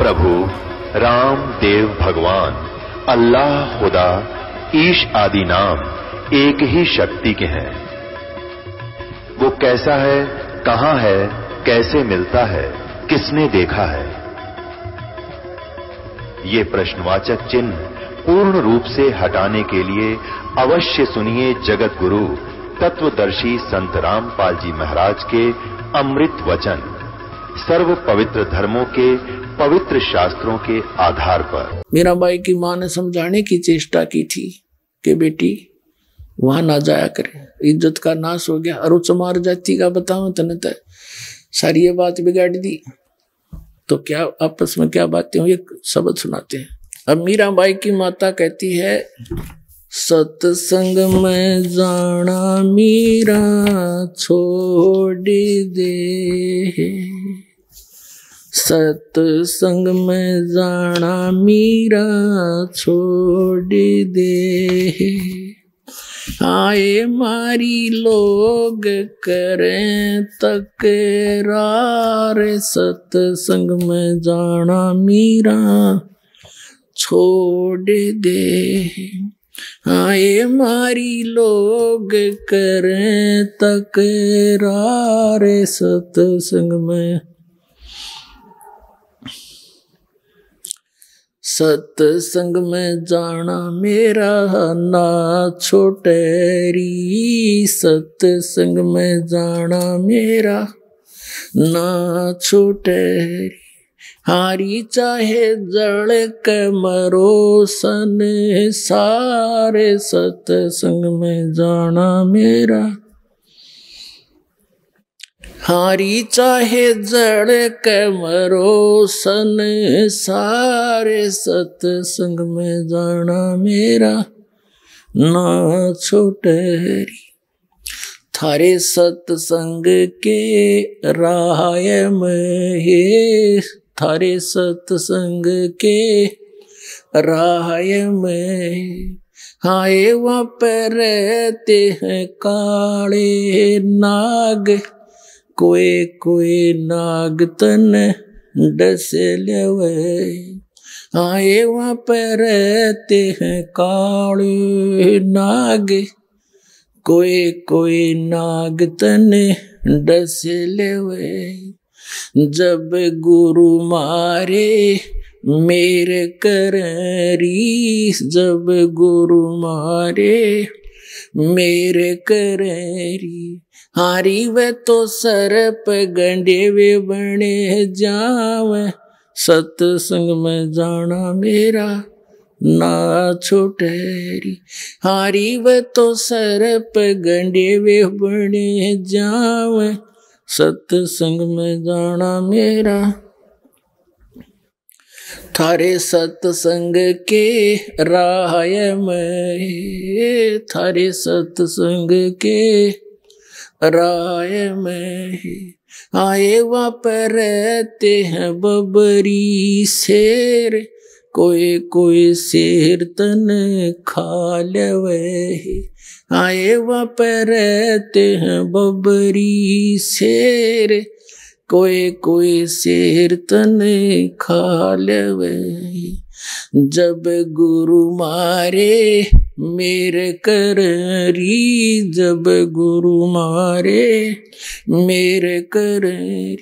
प्रभु राम देव भगवान अल्लाह खुदा ईश आदि नाम एक ही शक्ति के हैं। वो कैसा है, कहां है, कैसे मिलता है, किसने देखा है? ये प्रश्नवाचक चिन्ह पूर्ण रूप से हटाने के लिए अवश्य सुनिए जगत गुरु तत्वदर्शी संत रामपाल जी महाराज के अमृत वचन, सर्व पवित्र धर्मों के पवित्र शास्त्रों के आधार पर। मीराबाई की मां ने समझाने की चेष्टा की थी कि बेटी वहां ना जाया करे, इज्जत का नाश हो गया। और चमार जाति का बताऊं तने तो सारी ये बात बिगाड़ दी। तो क्या आपस में क्या बातें हुई, एक शब्द सुनाते हैं। अब मीराबाई की माता कहती है, सत्संग में जाना मीरा छोड़ दे, सत्संग में जाना मीरा छोड़ दे, आए मारी लोग करें तकरार, सत्संग में जाना मीरा छोड़ दे, आए मारी लोग करें तकरार, सत्संग में सत्संग में जाना मेरा ना छोटेरी, सत्संग में जाना मेरा ना छोटेरी, हारी चाहे जड़ के मरो सन सारे, सत्संग में जाना मेरा, हारी चाहे जड़ के मरो सन सारे, सत्संग में जाना मेरा ना छोटेरी, थारे सत्संग के राय में, थारे सत्संग के राय में, हाय वहाँ पर रहते हैं काले नाग, कोई कोई नाग तन डस लेवे, आए वहाँ पर रहते हैं काले नाग, कोई कोई नाग तन डस लेवे, जब गुरु मारे मेरे करी, जब गुरु मारे मेरे करी, हारी वे तो सरप गंडे वे बने जाव, सत्संग में जाना मेरा ना छोटेरी, हारी वे तो सरप गंडे वे बने जाव, सत्संग में जाना मेरा, थारे सत्संग के राय में, थारे सत्संग के राय में, आए वहाँ पर रहते हैं बबरी शेर, कोई कोई शेर तन खा लेवे, आए वहाँ पर रहते हैं बबरी शेर, कोई कोई शेर तन खा लेवे, जब गुरु मारे मेरे करी, जब गुरु मारे मेरे करी,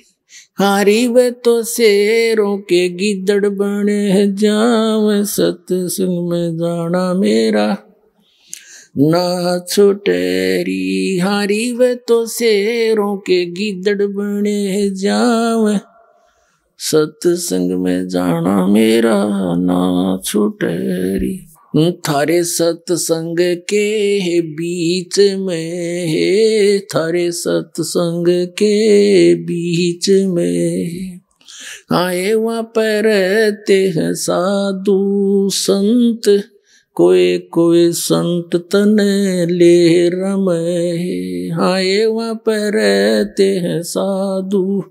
हारी वे तो शेरों के गिद्दड़ बने जाव, सत्संग में जाना मेरा ना छोटेरी, हारी वे तो शेरों के गिद्दड़ बने जाव, सत्संग में जाना मेरा ना छोटेरी, थारे सत्संग के बीच में, थारे सत्संग के बीच में, आए वहाँ पर रहते हैं साधु संत, कोई कोई संत तन ले रमे, आए वहाँ पर रहते हैं साधु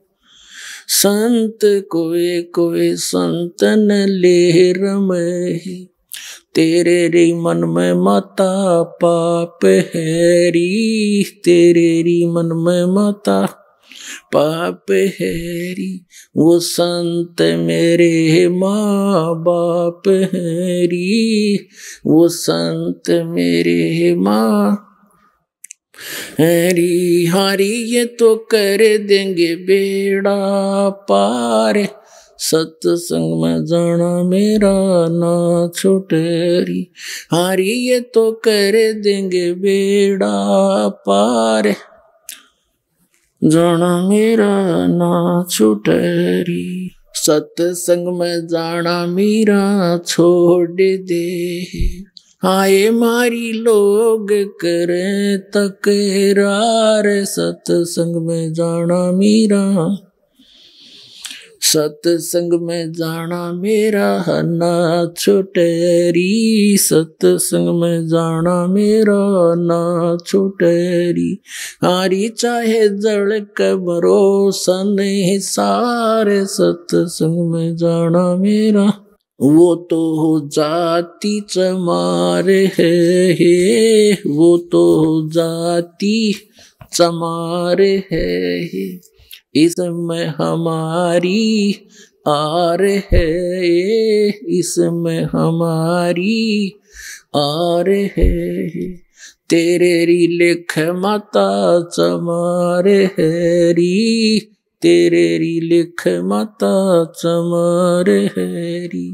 संत, कोई कोई संतन ले रमे, तेरे री मन में माता पाप है री, तेरे री मन में माता पाप हैरी, वो संत मेरे माँ बाप हैरी, वो संत मेरे माँ हैरी। हारी ये तो कर देंगे बेड़ा पार, सत्संग में जाना मेरा ना छुटेरी। हारी ये तो कर देंगे बेड़ा पार, जाना मेरा ना छुटेरी। सत्संग में जाना मेरा छोड़ दे, हाय मारी लोग करे तकरार, सत्संग में जाना मेरा, सत्संग में जाना मेरा ना छुटेरी, सत्संग में जाना मेरा ना छुटेरी। हारी चाहे जड़ के भरोसा नहीं सारे, सत्संग में जाना मेरा, वो तो हो जाती चमार है, वो तो हो जाती चमार है, इसमें हमारी आर है, इसमें हमारी आर है। तेरे री लेख माता चमार है री, तेरे री लिख माता चमार हैरी।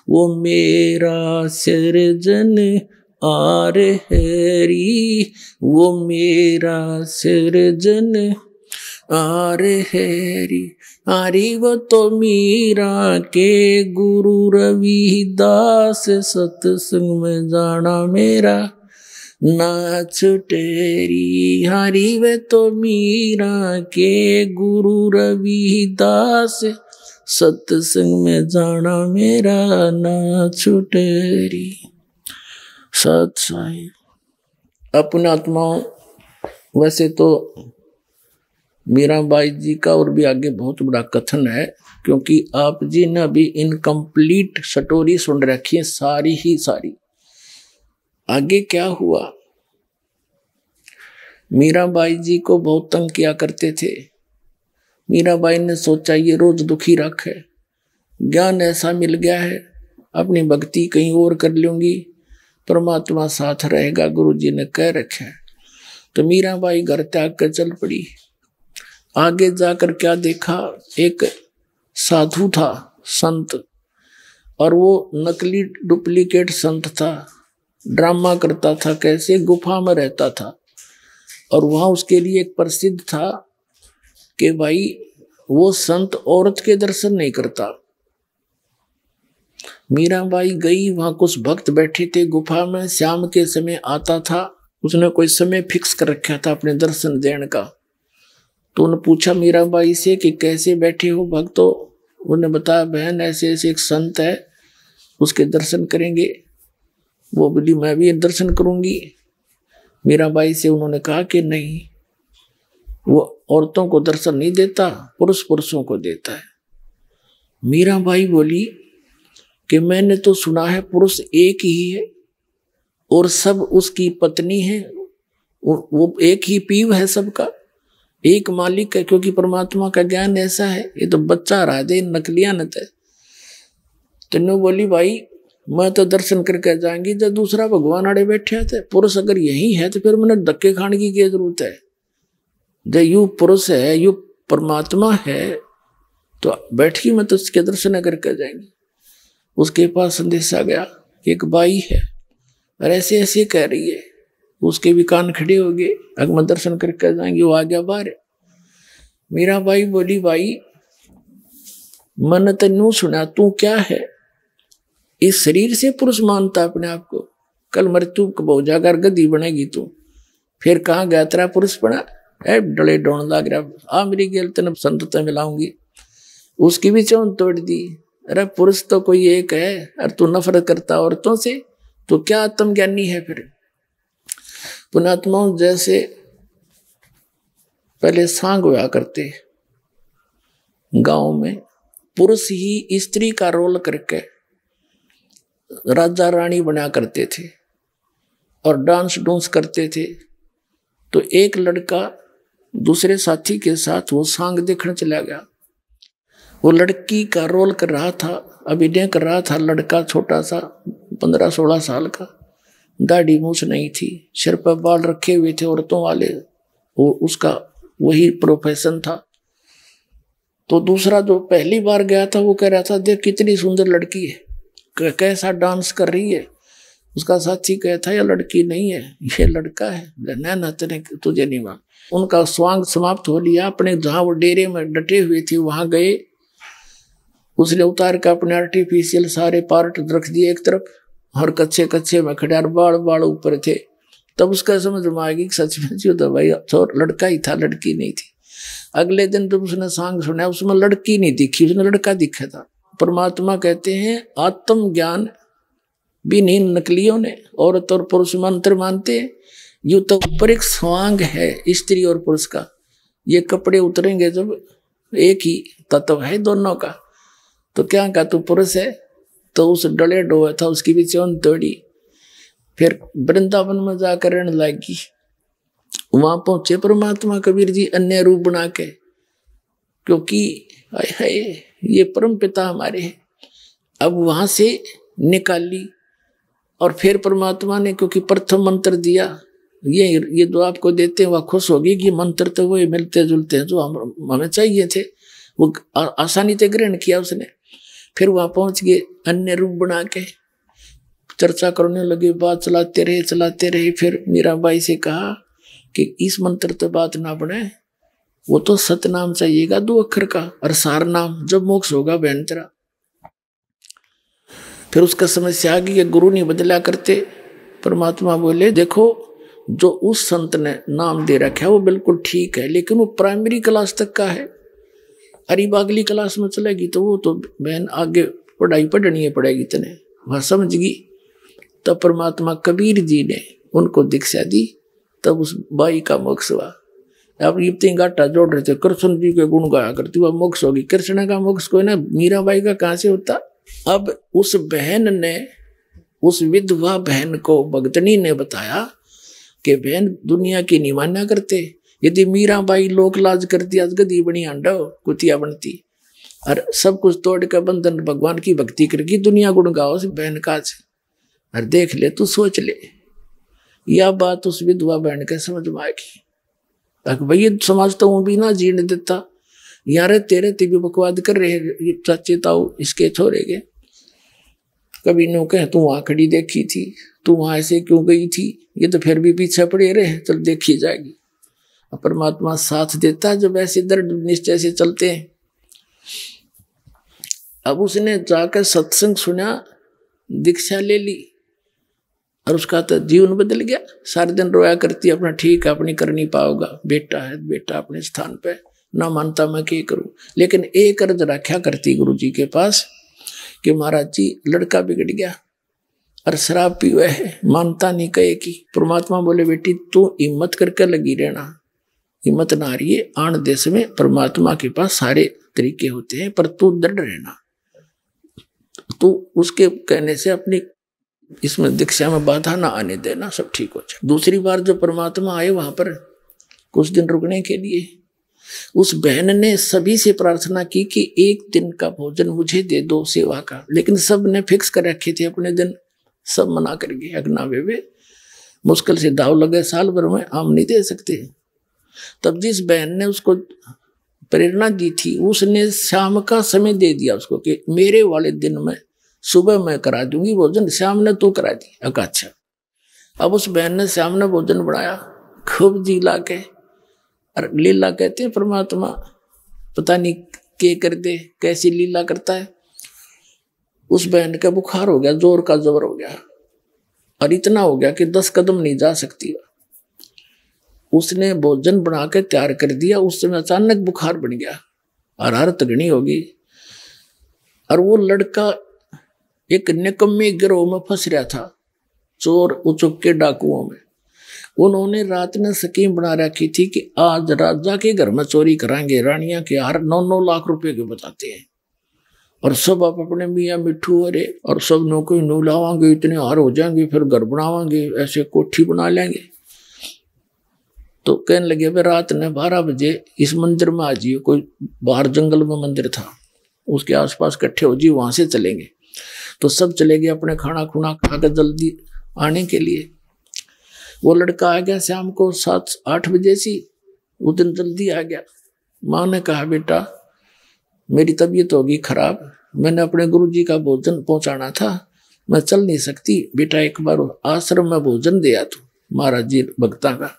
वो मेरा सिरजन आर हैरी, वो मेरा सिरजन आर हैरी। आरी वो तो मीरा के गुरु रविदास, सत्संग में जाना मेरा ना छुटेरी। हरी वे तो मीरा के गुरु रविदास, सत्संग में जाना मेरा ना छुटेरी। सत साई अपने आत्माओं, वैसे तो मीराबाई जी का और भी आगे बहुत बड़ा कथन है, क्योंकि आप जी ने अभी इनकम्प्लीट स्टोरी सुन रखी है सारी ही सारी। आगे क्या हुआ, मीराबाई जी को बहुत तंग किया करते थे। मीराबाई ने सोचा ये रोज दुखी रखे, ज्ञान ऐसा मिल गया है, अपनी भक्ति कहीं और कर लूंगी, परमात्मा साथ रहेगा, गुरु जी ने कह रखा है। तो मीराबाई घर त्याग कर चल पड़ी। आगे जाकर क्या देखा, एक साधु था, संत, और वो नकली डुप्लीकेट संत था, ड्रामा करता था, कैसे गुफा में रहता था। और वहां उसके लिए एक प्रसिद्ध था कि भाई वो संत औरत के दर्शन नहीं करता। मीराबाई गई, वहां कुछ भक्त बैठे थे गुफा में, शाम के समय आता था, उसने कोई समय फिक्स कर रखा था अपने दर्शन देने का। तो उन्होंने पूछा मीराबाई से कि कैसे बैठे हो भक्तों। उन्होंने बताया बहन ऐसे ऐसे एक संत है, उसके दर्शन करेंगे। वो बोली मैं भी दर्शन करूंगी। मीराबाई से उन्होंने कहा कि नहीं, वो औरतों को दर्शन नहीं देता, पुरुष पुरुषों को देता है। मीराबाई बोली कि मैंने तो सुना है पुरुष एक ही है और सब उसकी पत्नी है, वो एक ही पीव है, सबका एक मालिक है, क्योंकि परमात्मा का ज्ञान ऐसा है। ये तो बच्चा रहा दे नकलियानत है। तो बोली भाई मैं तो दर्शन करके जाएंगी, जब दूसरा भगवान आड़े बैठे थे, पुरुष अगर यही है तो फिर मैंने धक्के खाने की क्या जरूरत है। जब यू पुरुष है, यू परमात्मा है, तो बैठी मैं तो उसके दर्शन करके जाएंगी। उसके पास संदेश आ गया कि एक बाई है और ऐसे ऐसे कह रही है। उसके भी कान खड़े हो गए, अगर मैं दर्शन करके जाएंगी। वो आ गया बाहर। मीराबाई बोली भाई मैंने तो न्यू सुना, तू क्या है, इस शरीर से पुरुष मानता अपने आप को, कल मृत्यु कब जाकर गद्दी बनेगी तू, फिर कहाँ गया तेरा पुरुष बना है, डले डोन लाग रहा। आ मेरी गेल तेन संतता मिलाऊंगी। उसकी भी चौन तोड़ दी। अरे पुरुष तो कोई एक है और तू नफरत करता औरतों से, तो क्या आत्मज्ञानी है। फिर पुणात्माओं जैसे पहले सांग हुआ करते गांव में, पुरुष ही स्त्री का रोल करके राजा रानी बना करते थे और डांस डूंस करते थे। तो एक लड़का दूसरे साथी के साथ वो सांग देखने चला गया। वो लड़की का रोल कर रहा था, अभिनय कर रहा था। लड़का छोटा सा 15-16 साल का, दाढ़ी मूछ नहीं थी, सिर पर बाल रखे हुए थे औरतों वाले, वो उसका वही प्रोफेशन था। तो दूसरा जो पहली बार गया था वो कह रहा था देख कितनी सुंदर लड़की है, कैसा डांस कर रही है। उसका साथी कहता है यह लड़की नहीं है, ये लड़का है। ना तेरे तुझे नहीं मालूम। उनका स्वांग समाप्त हो लिया। अपने जहाँ वो डेरे में डटे हुए थे वहां गए। उसने उतार कर अपने आर्टिफिशियल सारे पार्ट रख दिए एक तरफ, और कच्चे कच्चे में खड़े बाल बाल ऊपर थे। तब उसका समझ में आएगी सच में जी तो भाई तो लड़का ही था, लड़की नहीं थी। अगले दिन जब उसने सांग सुना उसमें लड़की नहीं दिखी, उसने लड़का दिखा था। परमात्मा कहते हैं आत्म ज्ञान विहीन नकलियों ने औरत और पुरुष मंत्र मानते हैं। यू तो ऊपर एक स्वांग है स्त्री और पुरुष का, ये कपड़े उतरेंगे जब एक ही तत्व है दोनों का। तो क्या कहा तू पुरुष है, तो उस डले डोया था उसकी भी चौन तोड़ी। फिर वृंदावन में जाकर रहने लगी। वहां पहुंचे परमात्मा कबीर जी अन्य रूप बना के, क्योंकि ये परम पिता हमारे हैं। अब वहां से निकाली और फिर परमात्मा ने क्योंकि प्रथम मंत्र दिया, ये जो आपको देते हैं वह खुश होगी कि मंत्र तो वही मिलते जुलते हैं जो हमें चाहिए थे। वो आसानी से ग्रहण किया उसने। फिर वहां पहुंच गए, अन्य रूप बना के चर्चा करने लगे, बात चलाते रहे। फिर मीराबाई से कहा कि इस मंत्र तो बात ना बने, वो तो सतनाम चाहिएगा 2 अक्षर का, और सार नाम जब मोक्ष होगा बहन तेरा। फिर उसका समस्या आ गई कि गुरु नहीं बदला करते। परमात्मा बोले देखो जो उस संत ने नाम दे रखा है वो बिल्कुल ठीक है, लेकिन वो प्राइमरी क्लास तक का है। अरे अगली क्लास में चलेगी तो वो तो बहन आगे पढ़ाई पढ़नी पड़ेगी तने, वह समझ गई। तब परमात्मा कबीर जी ने उनको दीक्षा दी, तब उस बाई का मोक्ष हुआ। अब इतनी गाटा जोड़ रहे थे, कृष्ण जी के गुण गाया करती, वह मोक्ष होगी। कृष्ण का मोक्ष कोई ना, मीराबाई का कहां से होता। अब उस बहन ने, उस विधवा बहन को भगतनी ने बताया कि बहन दुनिया की नहीं मान्या करते, यदि मीराबाई लोक लाज करती आज गदी बनी अंडा कुतिया बनती, और सब कुछ तोड़ कर बंधन भगवान की भक्ति करके दुनिया गुण गाओ उस बहन का। और देख ले तू सोच ले, यह बात उस विधवा बहन के समझ में आएगी। ताकि भैया समाज तो वो भी ना जीने देता, यार तेरे भी बकवाद कर रहे चाचे ताऊ इसके छोड़ेगे। कभी नो कह तू वहां खड़ी देखी थी, तू वहां ऐसे क्यों गई थी, ये तो फिर भी पीछे पड़े रहे, चल देखी जाएगी। परमात्मा साथ देता है जब ऐसे दृढ़ निश्चय से चलते हैं। अब उसने जाकर सत्संग सुना, दीक्षा ले ली, और उसका तो जीवन बदल गया। सारे दिन रोया करती अपना ठीक अपनी कर नहीं पाओगा, बेटा है बेटा अपने स्थान पे, ना मानता मैं क्या करूं। लेकिन एक अर्ज रखा करती गुरु जी के पास कि महाराज जी लड़का बिगड़ गया और शराब पीवे है, मानता नहीं कहे की। परमात्मा बोले बेटी तू हिम्मत करके लगी रहना, हिम्मत ना रही है। आन देश में परमात्मा के पास सारे तरीके होते हैं, पर तू दृढ़ रहना। तू उसके कहने से अपनी इसमें दीक्षा में बाधा ना आने देना, सब ठीक हो जाए। दूसरी बार जब परमात्मा आए वहां पर कुछ दिन रुकने के लिए, उस बहन ने सभी से प्रार्थना की कि 1 दिन का भोजन मुझे दे दो सेवा का। लेकिन सब ने फिक्स कर रखे थे अपने दिन, सब मना कर गए। अगना वे मुश्किल से दाव लगे, साल भर में हम नहीं दे सकते। तब जिस बहन ने उसको प्रेरणा दी थी, उसने शाम का समय दे दिया उसको कि मेरे वाले दिन में सुबह मैं करा दूंगी भोजन, शाम ने तू करा दी। अच्छा, अब उस बहन ने शाम ने भोजन बनाया खूब जी ला के। और लीला कहते हैं परमात्मा पता नहीं के कर दे, कैसी लीला करता है। उस बहन का बुखार हो गया, जोर का जबर हो गया, और इतना हो गया कि 10 कदम नहीं जा सकती। उसने भोजन बना के तैयार कर दिया, उस समय अचानक बुखार बन गया और हालत घनी होगी। और वो लड़का एक निकम्मे गिरोह में फंस रहा था, चोर उचुक के डाकुओं में। उन्होंने रात में स्कीम बना रखी थी कि आज राजा के घर में चोरी कराएंगे। रानियां के हार 9-9 लाख रुपए के बताते हैं, और सब आप अपने मियाँ मिठू अरे और सब नौकरी नू लावांगे, इतने हार हो जाएंगे, फिर घर बनावांगे, ऐसे कोठी बना लेंगे। तो कहने लगे भाई रात ने 12 बजे इस मंदिर में आ जाइए, कोई बाहर जंगल में मंदिर था, उसके आसपास इकट्ठे हो जी, वहां से चलेंगे। तो सब चले गए अपने खाना खुना खाकर जल्दी आने के लिए। वो लड़का आ गया शाम को 7-8 बजे सी, उस दिन जल्दी आ गया। माँ ने कहा बेटा मेरी तबीयत होगी खराब, मैंने अपने गुरुजी का भोजन पहुंचाना था, मैं चल नहीं सकती, बेटा एक बार आश्रम में भोजन दिया तू महाराज जी भक्ता का।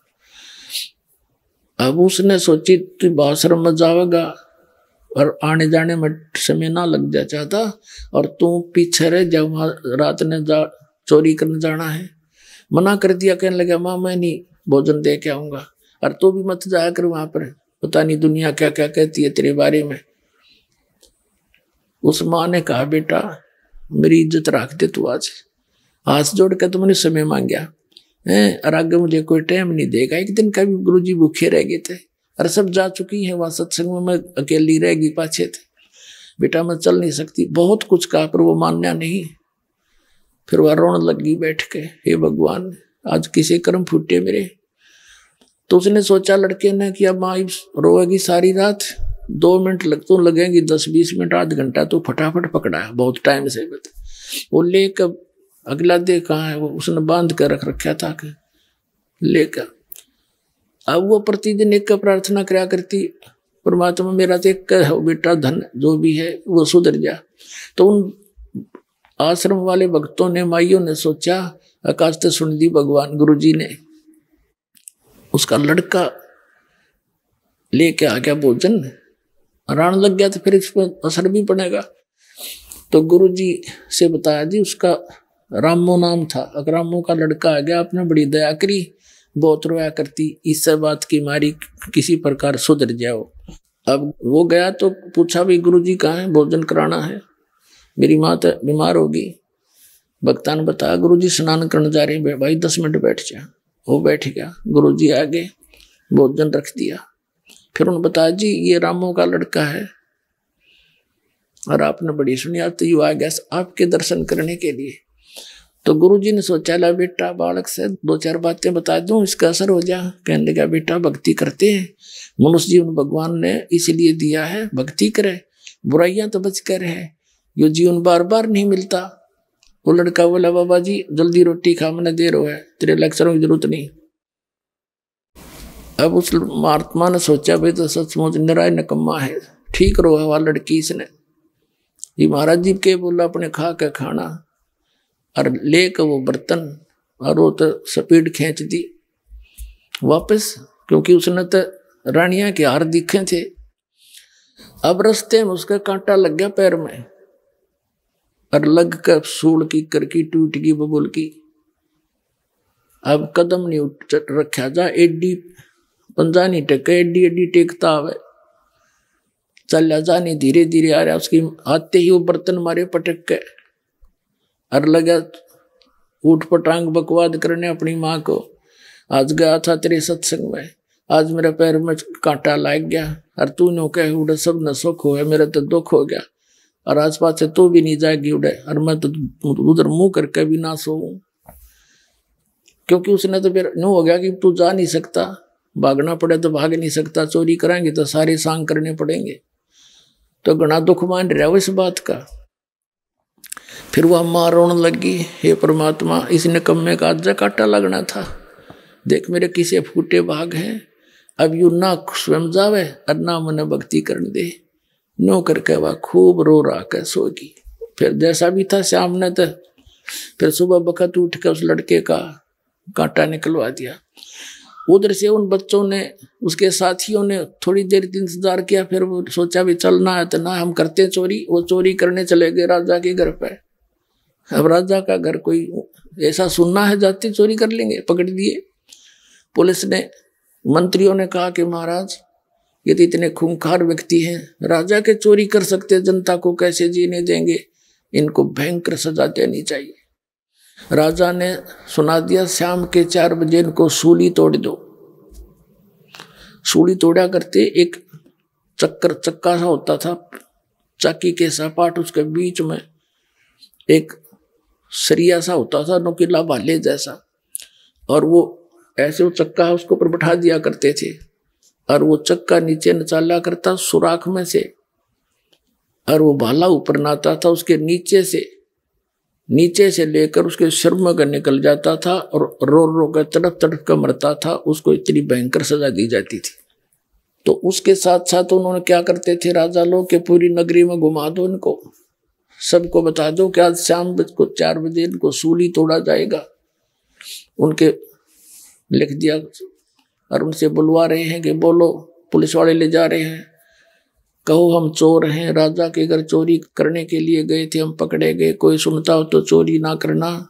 अब उसने सोची तू आश्रम में जाएगा और आने जाने में समय ना लग जा चाहता, और तू पीछे रह जा, वहां रात ने चोरी करने जाना है। मना कर दिया, कहने लगा माँ मैं नहीं भोजन दे के आऊंगा, और तू भी मत जाया कर वहां पर, पता नहीं दुनिया क्या क्या कहती है तेरे बारे में। उस माँ ने कहा बेटा मेरी इज्जत रख दे, तू आज हाथ जोड़ के तुमने समय मांगया है, और आगे मुझे कोई टाइम नहीं देगा। एक दिन का भी गुरुजी भूखे रह गए थे, और सब जा चुकी है वहां सत्संग में, मैं अकेली रहेगी पाछे थे। बेटा मैं चल नहीं सकती, बहुत कुछ कहा पर वो मानना नहीं। फिर वह रोने लगी बैठ के, हे भगवान आज किसे कर्म फूटे मेरे। तो उसने सोचा लड़के ने कि अब माँ रोएगी सारी रात, 2 मिनट तो लगेंगी, 10-20 मिनट आध घंटा तो फटाफट पकड़ा है बहुत टाइम से। वो लेकर अगला दे कहाँ है, वो उसने बांध कर रख रखा था लेकर। अब वो प्रतिदिन एक का प्रार्थना कराया करती, परमात्मा मेरा तो एक है बेटा, धन जो भी है वो सुधर जा। तो उन आश्रम वाले भक्तों ने, माइयों ने सोचा, आकाश से सुन दी भगवान गुरुजी ने, उसका लड़का लेके आ गया भोजन, रान लग गया तो फिर इस पर असर भी पड़ेगा। तो गुरुजी से बताया जी उसका रामो नाम था, रामो का लड़का आ गया, आपने बड़ी दया करी, बहुत रोया करती, इस बात की मारी किसी प्रकार सुधर जाओ। अब वो गया तो पूछा भी गुरुजी कहाँ है, भोजन कराना है, मेरी माँ तो बीमार होगी। भक्ता ने बताया गुरुजी स्नान करने जा रहे हैं, भाई 10 मिनट बैठ जा। वो बैठ गया, गुरुजी आगे भोजन रख दिया। फिर उन्होंने बताया जी ये रामो का लड़का है, और आपने बड़ी सुनी, आज तो यू आ गया आपके दर्शन करने के लिए। तो गुरुजी ने सोचा ला बेटा बालक से 2-4 बातें बता दूं, इसका असर हो जा। कहने लगा बेटा भक्ति करते हैं, मनुष्य जीवन भगवान ने इसलिए दिया है, भक्ति करे, बुराइयां तो बच कर है, यो जीवन बार बार नहीं मिलता। वो लड़का बोला बाबा जी जल्दी रोटी खा, मैंने देर हो है, तेरे लेक्चरों की जरूरत नहीं। अब उस महात्मा ने सोचा भाई तो सचमुच निराय नकम्मा है, ठीक रो है वह लड़की इसने। ये महाराज जी के बोला अपने खा के खाना, और लेकर वो बर्तन, और वो तो स्पीड खींच दी वापस, क्योंकि उसने तो रानिया के हार दिखे थे। अब रास्ते में उसका कांटा लग गया पैर में, और लग कर सूल की करकी टूट गई बबुल की। अब कदम नहीं उठ रखा जा, एडी पंजा नहीं टेका, एडी एडी टेकता आवे, चल जा नहीं, धीरे धीरे आ रहा। उसकी आते ही वो बर्तन मारे पटक के, और लगा ऊट पटांग बकवाद करने अपनी माँ को, आज गया था तेरे सत्संग में, आज मेरे पैर में कांटा लग गया, और तू नो कह उड़े सब न सुख हो है, मेरा तो दुख हो गया, और आस पास से तू भी नहीं जाएगी उड़े, और मैं तो उधर मुंह करके भी ना सोऊं। क्योंकि उसने तो फिर नो हो गया कि तू जा नहीं सकता, भागना पड़े तो भाग नहीं सकता, चोरी कराएंगे तो सारे सांग करने पड़ेंगे। तो घना दुख मान रहा हो इस बात का। फिर वह माँ रोने लगी, हे परमात्मा इस निकम्मे का आज कांटा लगना था, देख मेरे किसे फूटे भाग हैं, अब यू ना स्वयं जावे और ना मन भक्ति करने दे। नो करके वह खूब रो रहा के सोगी। फिर जैसा भी था शाम ने तो फिर सुबह बखत उठ के उस लड़के का कांटा निकलवा दिया। उधर से उन बच्चों ने, उसके साथियों ने थोड़ी देर इंतजार किया, फिर वो सोचा भी चलना है तो ना हम करते चोरी। वो चोरी करने चले गए राजा के घर पे। अब राजा का घर कोई ऐसा सुनना है जाते चोरी कर लेंगे, पकड़ दिए पुलिस ने। मंत्रियों ने कहा कि महाराज ये तो इतने खूंखार व्यक्ति हैं, राजा के चोरी कर सकते, जनता को कैसे जीने देंगे, इनको भयंकर सजा देनी चाहिए। राजा ने सुना दिया शाम के 4 बजे इनको सूली तोड़ दो। सूली तोड़ा करते एक चक्का सा होता था, चाकी के सपाट, उसके बीच में एक सरिया सा होता था, नुकीला भाले जैसा, और वो ऐसे वो चक्का उसको ऊपर बैठा दिया करते थे और वो चक्का नीचे नचाला करता सुराख में से, और वो भाला ऊपर नाता था, उसके नीचे से लेकर उसके सिर में का निकल जाता था और रो रो कर तड़प तड़प कर मरता था। उसको इतनी भयंकर सजा दी जाती थी। तो उसके साथ साथ उन्होंने क्या करते थे राजा लोग के पूरी नगरी में घुमा दो इनको, सबको बता दो कि आज शाम को 4 बजे इनको सूली तोड़ा जाएगा। उनके लिख दिया और उनसे बुलवा रहे हैं कि बोलो, पुलिस वाले ले जा रहे हैं, कहो हम चोर हैं, राजा के घर चोरी करने के लिए गए थे, हम पकड़े गए, कोई सुनता हो तो चोरी ना करना,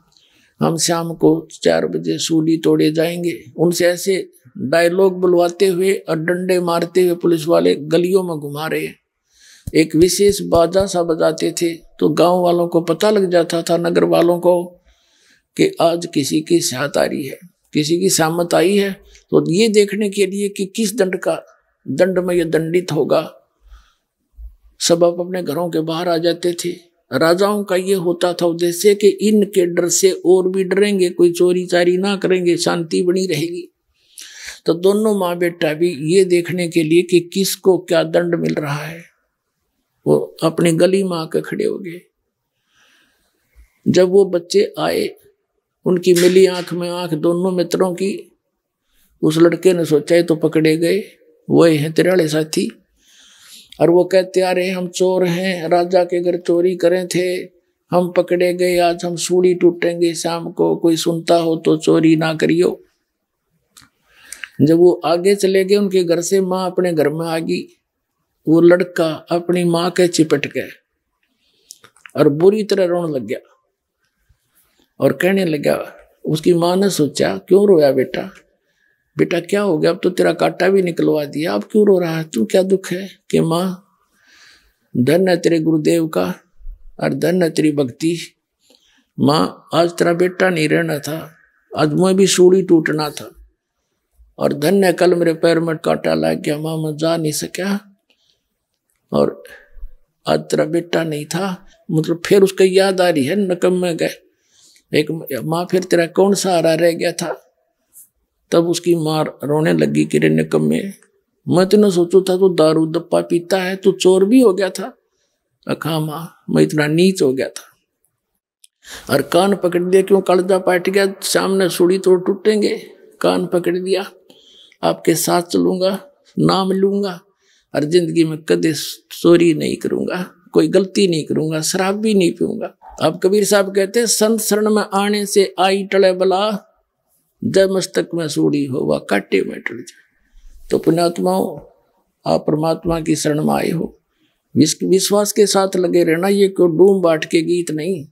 हम शाम को 4 बजे सूली तोड़े जाएंगे। उनसे ऐसे डायलॉग बुलवाते हुए और डंडे मारते हुए पुलिस वाले गलियों में घुमा रहे। एक विशेष बाजा सा बजाते थे तो गांव वालों को पता लग जाता था, नगर वालों को, कि आज किसी की साथ आ रही है, किसी की सामत आई है। तो ये देखने के लिए कि किस दंड में ये दंडित होगा, सब अपने घरों के बाहर आ जाते थे। राजाओं का ये होता था उद्देश्य कि इनके डर से और भी डरेंगे, कोई चोरी चारी ना करेंगे, शांति बनी रहेगी। तो दोनों माँ बेटा भी ये देखने के लिए कि किसको क्या दंड मिल रहा है, वो अपनी गली में आकर खड़े हो गए। जब वो बच्चे आए, उनकी मिली आंख में आंख दोनों मित्रों की, उस लड़के ने सोचा तो पकड़े गए, वही हैं तेरे वाले साथी। और वो कहते आ रहे हम चोर हैं, राजा के घर चोरी करे थे, हम पकड़े गए, आज हम सूली टूटेंगे शाम को, कोई सुनता हो तो चोरी ना करियो। जब वो आगे चले गए उनके घर से, माँ अपने घर में आ गई, वो लड़का अपनी माँ के चिपट गया और बुरी तरह रोने लग गया और कहने लगा। उसकी माँ ने सोचा क्यों रोया बेटा, बेटा क्या हो गया, अब तो तेरा कांटा भी निकलवा दिया, अब क्यों रो रहा है तू, क्या दुख है। कि माँ धन है तेरे गुरुदेव का और धन है तेरी भक्ति। माँ आज तेरा बेटा नहीं रहना था, आज मुझे भी सूली टूटना था, और धन है कल मेरे पैर में कांटा लग गया, माँ मैं जा नहीं सका, और आज तेरा बेटा नहीं था। मतलब फिर उसका याद आ रही है, नकम में गए एक माँ, फिर तेरा कौन सहारा रह गया था। तब उसकी माँ रोने लगी कि रे निकम्मे, मैं तो न सोचू था तू दारू दप्पा पीता है, तू चोर भी हो गया था। अखा माँ मैं इतना नीच हो गया था। और कान पकड़ दिया, क्यों कलजा पाट गया, सामने सूली तोड़ टूटेंगे। कान पकड़ दिया, आपके साथ चलूंगा, नाम लूंगा और जिंदगी में कदे चोरी नहीं करूंगा, कोई गलती नहीं करूंगा, शराब भी नहीं पीऊंगा। अब कबीर साहब कहते हैं संत शरण में आने से आई टले बला, जब मस्तक में सूड़ी हो वह काटे में टल जाए। तो पुण्यात्माओं, आप परमात्मा की शरण में आए हो, विश्वास के साथ लगे रहना। ये क्यों डूम बाट के गीत नहीं,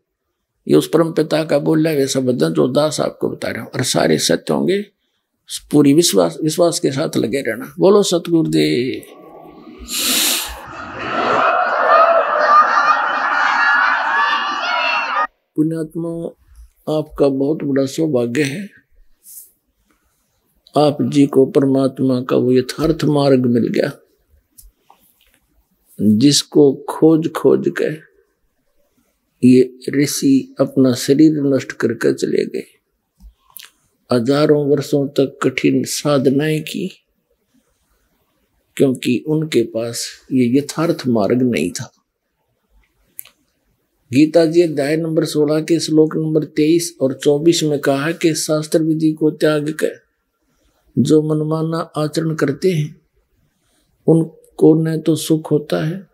ये उस परम पिता का बोला हुआ शब्द जो दास आपको बता रहा हूं, और सारे सत्य होंगे। पूरी विश्वास के साथ लगे रहना। बोलो सतगुरुदेव। पुण्यात्मा, आपका बहुत बड़ा सौभाग्य है, आप जी को परमात्मा का वो यथार्थ मार्ग मिल गया, जिसको खोज खोज के ये ऋषि अपना शरीर नष्ट करके चले गए, हजारों वर्षों तक कठिन साधनाएं की, क्योंकि उनके पास ये यथार्थ मार्ग नहीं था। गीता जी अध्याय नंबर 16 के श्लोक नंबर 23 और 24 में कहा है कि शास्त्र विधि को त्याग कर जो मनमाना आचरण करते हैं, उनको न तो सुख होता है,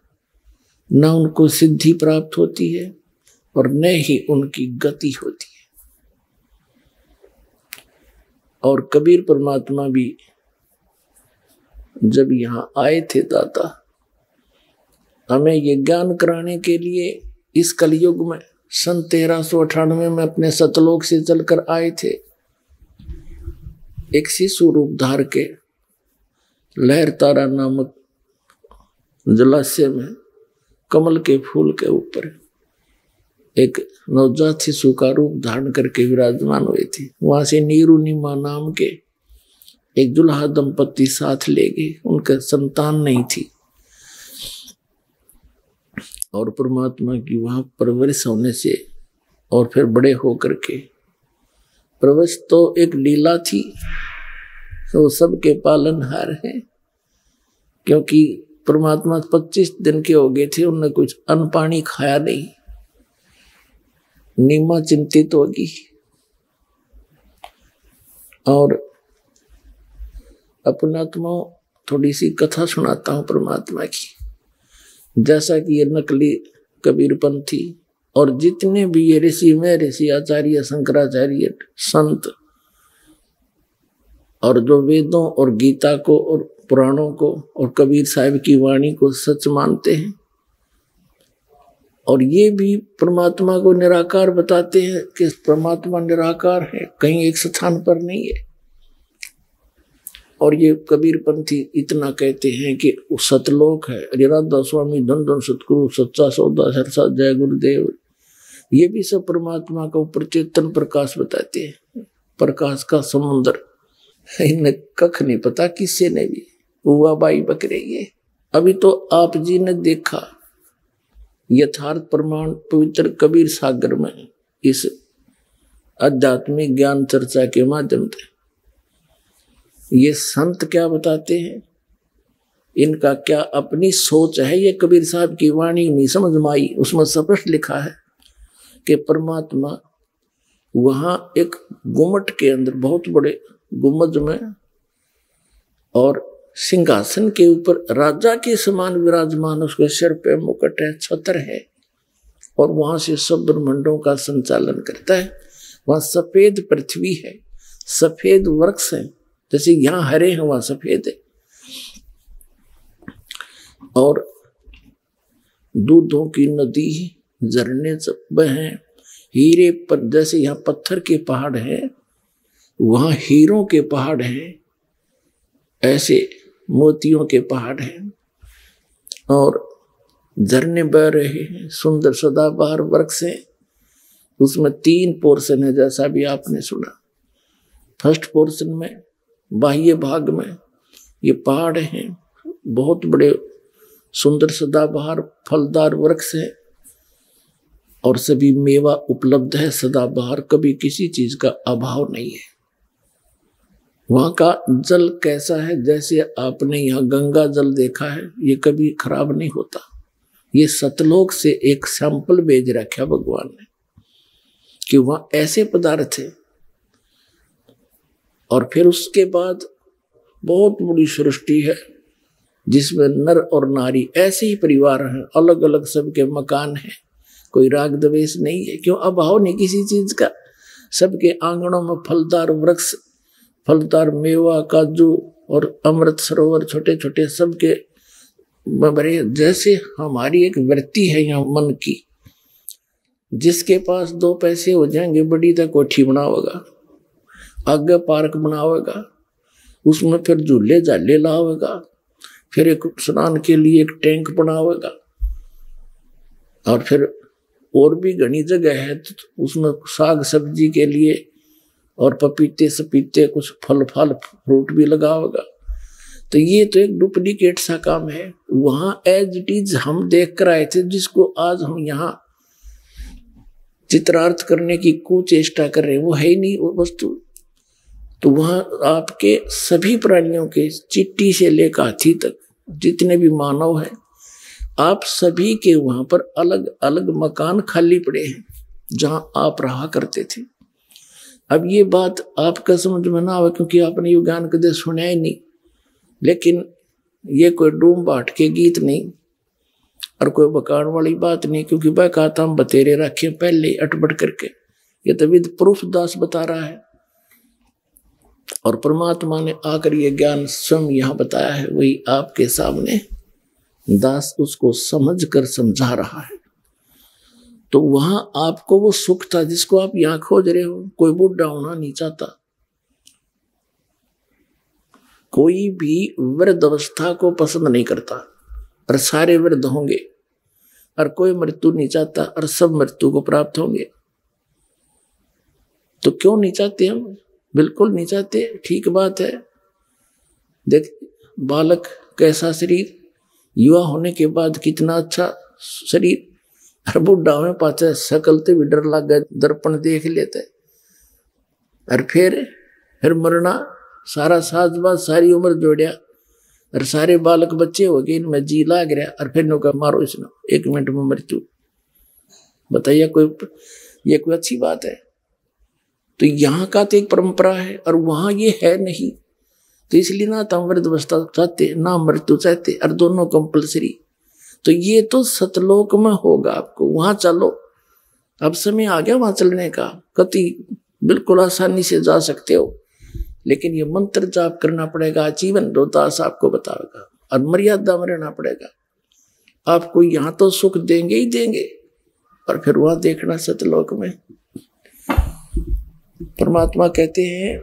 न उनको सिद्धि प्राप्त होती है, और न ही उनकी गति होती है। और कबीर परमात्मा भी जब यहाँ आए थे दाता, हमें ये ज्ञान कराने के लिए इस कलयुग में सन 1398 में अपने सतलोक से चलकर आए थे। एक शिशु रूप धार के लहर तारा नामक जलाशय में कमल के फूल के ऊपर एक नवजात शिशु का रूप धारण करके विराजमान हुए थे। वहां से नीरुनिमा नाम के एक दुल्हा दंपत्ति साथ ले गए, उनके संतान नहीं थी, और परमात्मा की वहां परवरिश होने से और फिर बड़े होकर के परवरिश तो एक लीला थी, वो सबके पालनहार हैं, क्योंकि परमात्मा 25 दिन के हो गए थे, उन्होंने कुछ अन्न पानी खाया नहीं। नीमा चिंतित होगी। और अपनात्मा थोड़ी सी कथा सुनाता हूं परमात्मा की। जैसा कि ये नकली कबीरपंथी और जितने भी ये ऋषि में ऋषि आचार्य शंकराचार्य संत और जो वेदों और गीता को और पुराणों को और कबीर साहिब की वाणी को सच मानते हैं, और ये भी परमात्मा को निराकार बताते हैं कि परमात्मा निराकार है, कहीं एक स्थान पर नहीं है। और ये कबीरपंथी इतना कहते हैं कि वो सतलोक है। राधा स्वामी धन धन सतगुरु सच्चा सौदा सरसा जय गुरुदेव, ये भी सब परमात्मा का ऊपर चेतन प्रकाश बताते हैं, प्रकाश का समुद्र। इन्हें कख नहीं पता किसी ने भी, हुआ बाई बकरे। ये अभी तो आप जी ने देखा यथार्थ प्रमाण पवित्र कबीर सागर में, इस आध्यात्मिक ज्ञान चर्चा के माध्यम से ये संत क्या बताते हैं, इनका क्या अपनी सोच है। ये कबीर साहब की वाणी नहीं समझ में आई। उसमें स्पष्ट लिखा है कि परमात्मा वहां एक गुम्मट के अंदर, बहुत बड़े गुम्बद में और सिंहासन के ऊपर राजा के समान विराजमान, उसके सिर पे मुकुट है, छत्र है, और वहां से सब ब्रह्मांडों का संचालन करता है। वहां सफेद पृथ्वी है, सफेद वृक्ष है, जैसे यहां हरे हैं वहां सफेद है, और दूधों की नदी, झरने बहें, हीरे पर, जैसे यहाँ पत्थर के पहाड़ है वहां हीरों के पहाड़ हैं, ऐसे मोतियों के पहाड़ हैं, और झरने बह रहे हैं, सुंदर सदाबहार वृक्ष हैं। उसमें 3 पोर्शन है, जैसा भी आपने सुना। फर्स्ट पोर्शन में बाह्य भाग में ये पहाड़ हैं, बहुत बड़े सुंदर सदाबहार फलदार वृक्ष है, और सभी मेवा उपलब्ध है सदाबहार, कभी किसी चीज का अभाव नहीं है। वहां का जल कैसा है, जैसे आपने यहाँ गंगा जल देखा है, ये कभी खराब नहीं होता। ये सतलोक से एक सैंपल भेज रखा भगवान ने कि वहां ऐसे पदार्थ है। और फिर उसके बाद बहुत बड़ी सृष्टि है जिसमें नर और नारी ऐसे ही परिवार हैं, अलग अलग सबके मकान हैं, कोई राग द्वेष नहीं है, क्यों अभाव नहीं किसी चीज का। सबके आंगनों में फलदार वृक्ष, फलदार मेवा, काजू और अमृत सरोवर छोटे छोटे सबके बड़े। जैसे हमारी एक वृत्ति है यहाँ मन की, जिसके पास 2 पैसे हो जाएंगे बड़ी तक कोठी बनावेगा, आगे पार्क बनावेगा, उसमें फिर झूले झाले लावेगा, फिर एक स्नान के लिए एक टैंक बनावेगा, और फिर और भी घनी जगह है तो उसमें साग सब्जी के लिए और पपीते सपीते कुछ फल फ्रूट भी लगावेगा। तो ये तो एक डुप्लीकेट सा काम है। वहां एज इट इज हम देख कर आए थे, जिसको आज हम यहाँ चित्रार्थ करने की कुचेष्टा कर रहे हैं, वो है ही नहीं वो वस्तु। तो वहां आपके सभी प्राणियों के, चिट्टी से लेकर हाथी तक जितने भी मानव हैं, आप सभी के वहां पर अलग अलग मकान खाली पड़े हैं जहां आप रहा करते थे। अब ये बात आपका समझ में ना आवे क्योंकि आपने ये ज्ञान कदे सुना ही नहीं, लेकिन ये कोई डूम बाट के गीत नहीं और कोई बकान वाली बात नहीं, क्योंकि वह कहता हम बतेरे रखे पहले अटपट करके। ये तो विद प्रूफ दास बता रहा है, और परमात्मा ने आकर ये ज्ञान स्वयं यहाँ बताया है, वही आपके सामने दास उसको समझ कर समझा रहा है। तो वहां आपको वो सुख था जिसको आप यहां खोज रहे हो। कोई बुढ़ा होना नहीं चाहता, कोई भी वृद्ध अवस्था को पसंद नहीं करता, और सारे वृद्ध होंगे, और कोई मृत्यु नहीं चाहता, और सब मृत्यु को प्राप्त होंगे। तो क्यों नहीं चाहते हम? बिल्कुल नहीं चाहते, ठीक बात है। देख बालक कैसा शरीर, युवा होने के बाद कितना अच्छा शरीर, और बुढ़ा में पाचा सकलते भी डर लग गए, दर्पण देख लेते, और फिर मरना सारा साजबाज सारी उम्र जोड़िया और सारे बालक बच्चे हो गए, इनमें जी लाग रहा और फिर नो का मारो इसने 1 मिनट में मृत्यु। बताइए ये कोई अच्छी बात है? तो यहाँ का तो एक परंपरा है और वहां ये है नहीं, तो इसलिए ना तो हम वृद्धावस्था चाहते ना मृत्यु चाहते, और दोनों कंपलसरी। तो ये तो सतलोक में होगा, आपको वहां चलो, अब समय आ गया वहां चलने का, कति बिल्कुल आसानी से जा सकते हो, लेकिन ये मंत्र जाप करना पड़ेगा, जीवन रोहतास आपको बताएगा, और मर्यादा में रहना पड़ेगा। आपको यहाँ तो सुख देंगे ही देंगे, और फिर वहां देखना सतलोक में। परमात्मा कहते हैं,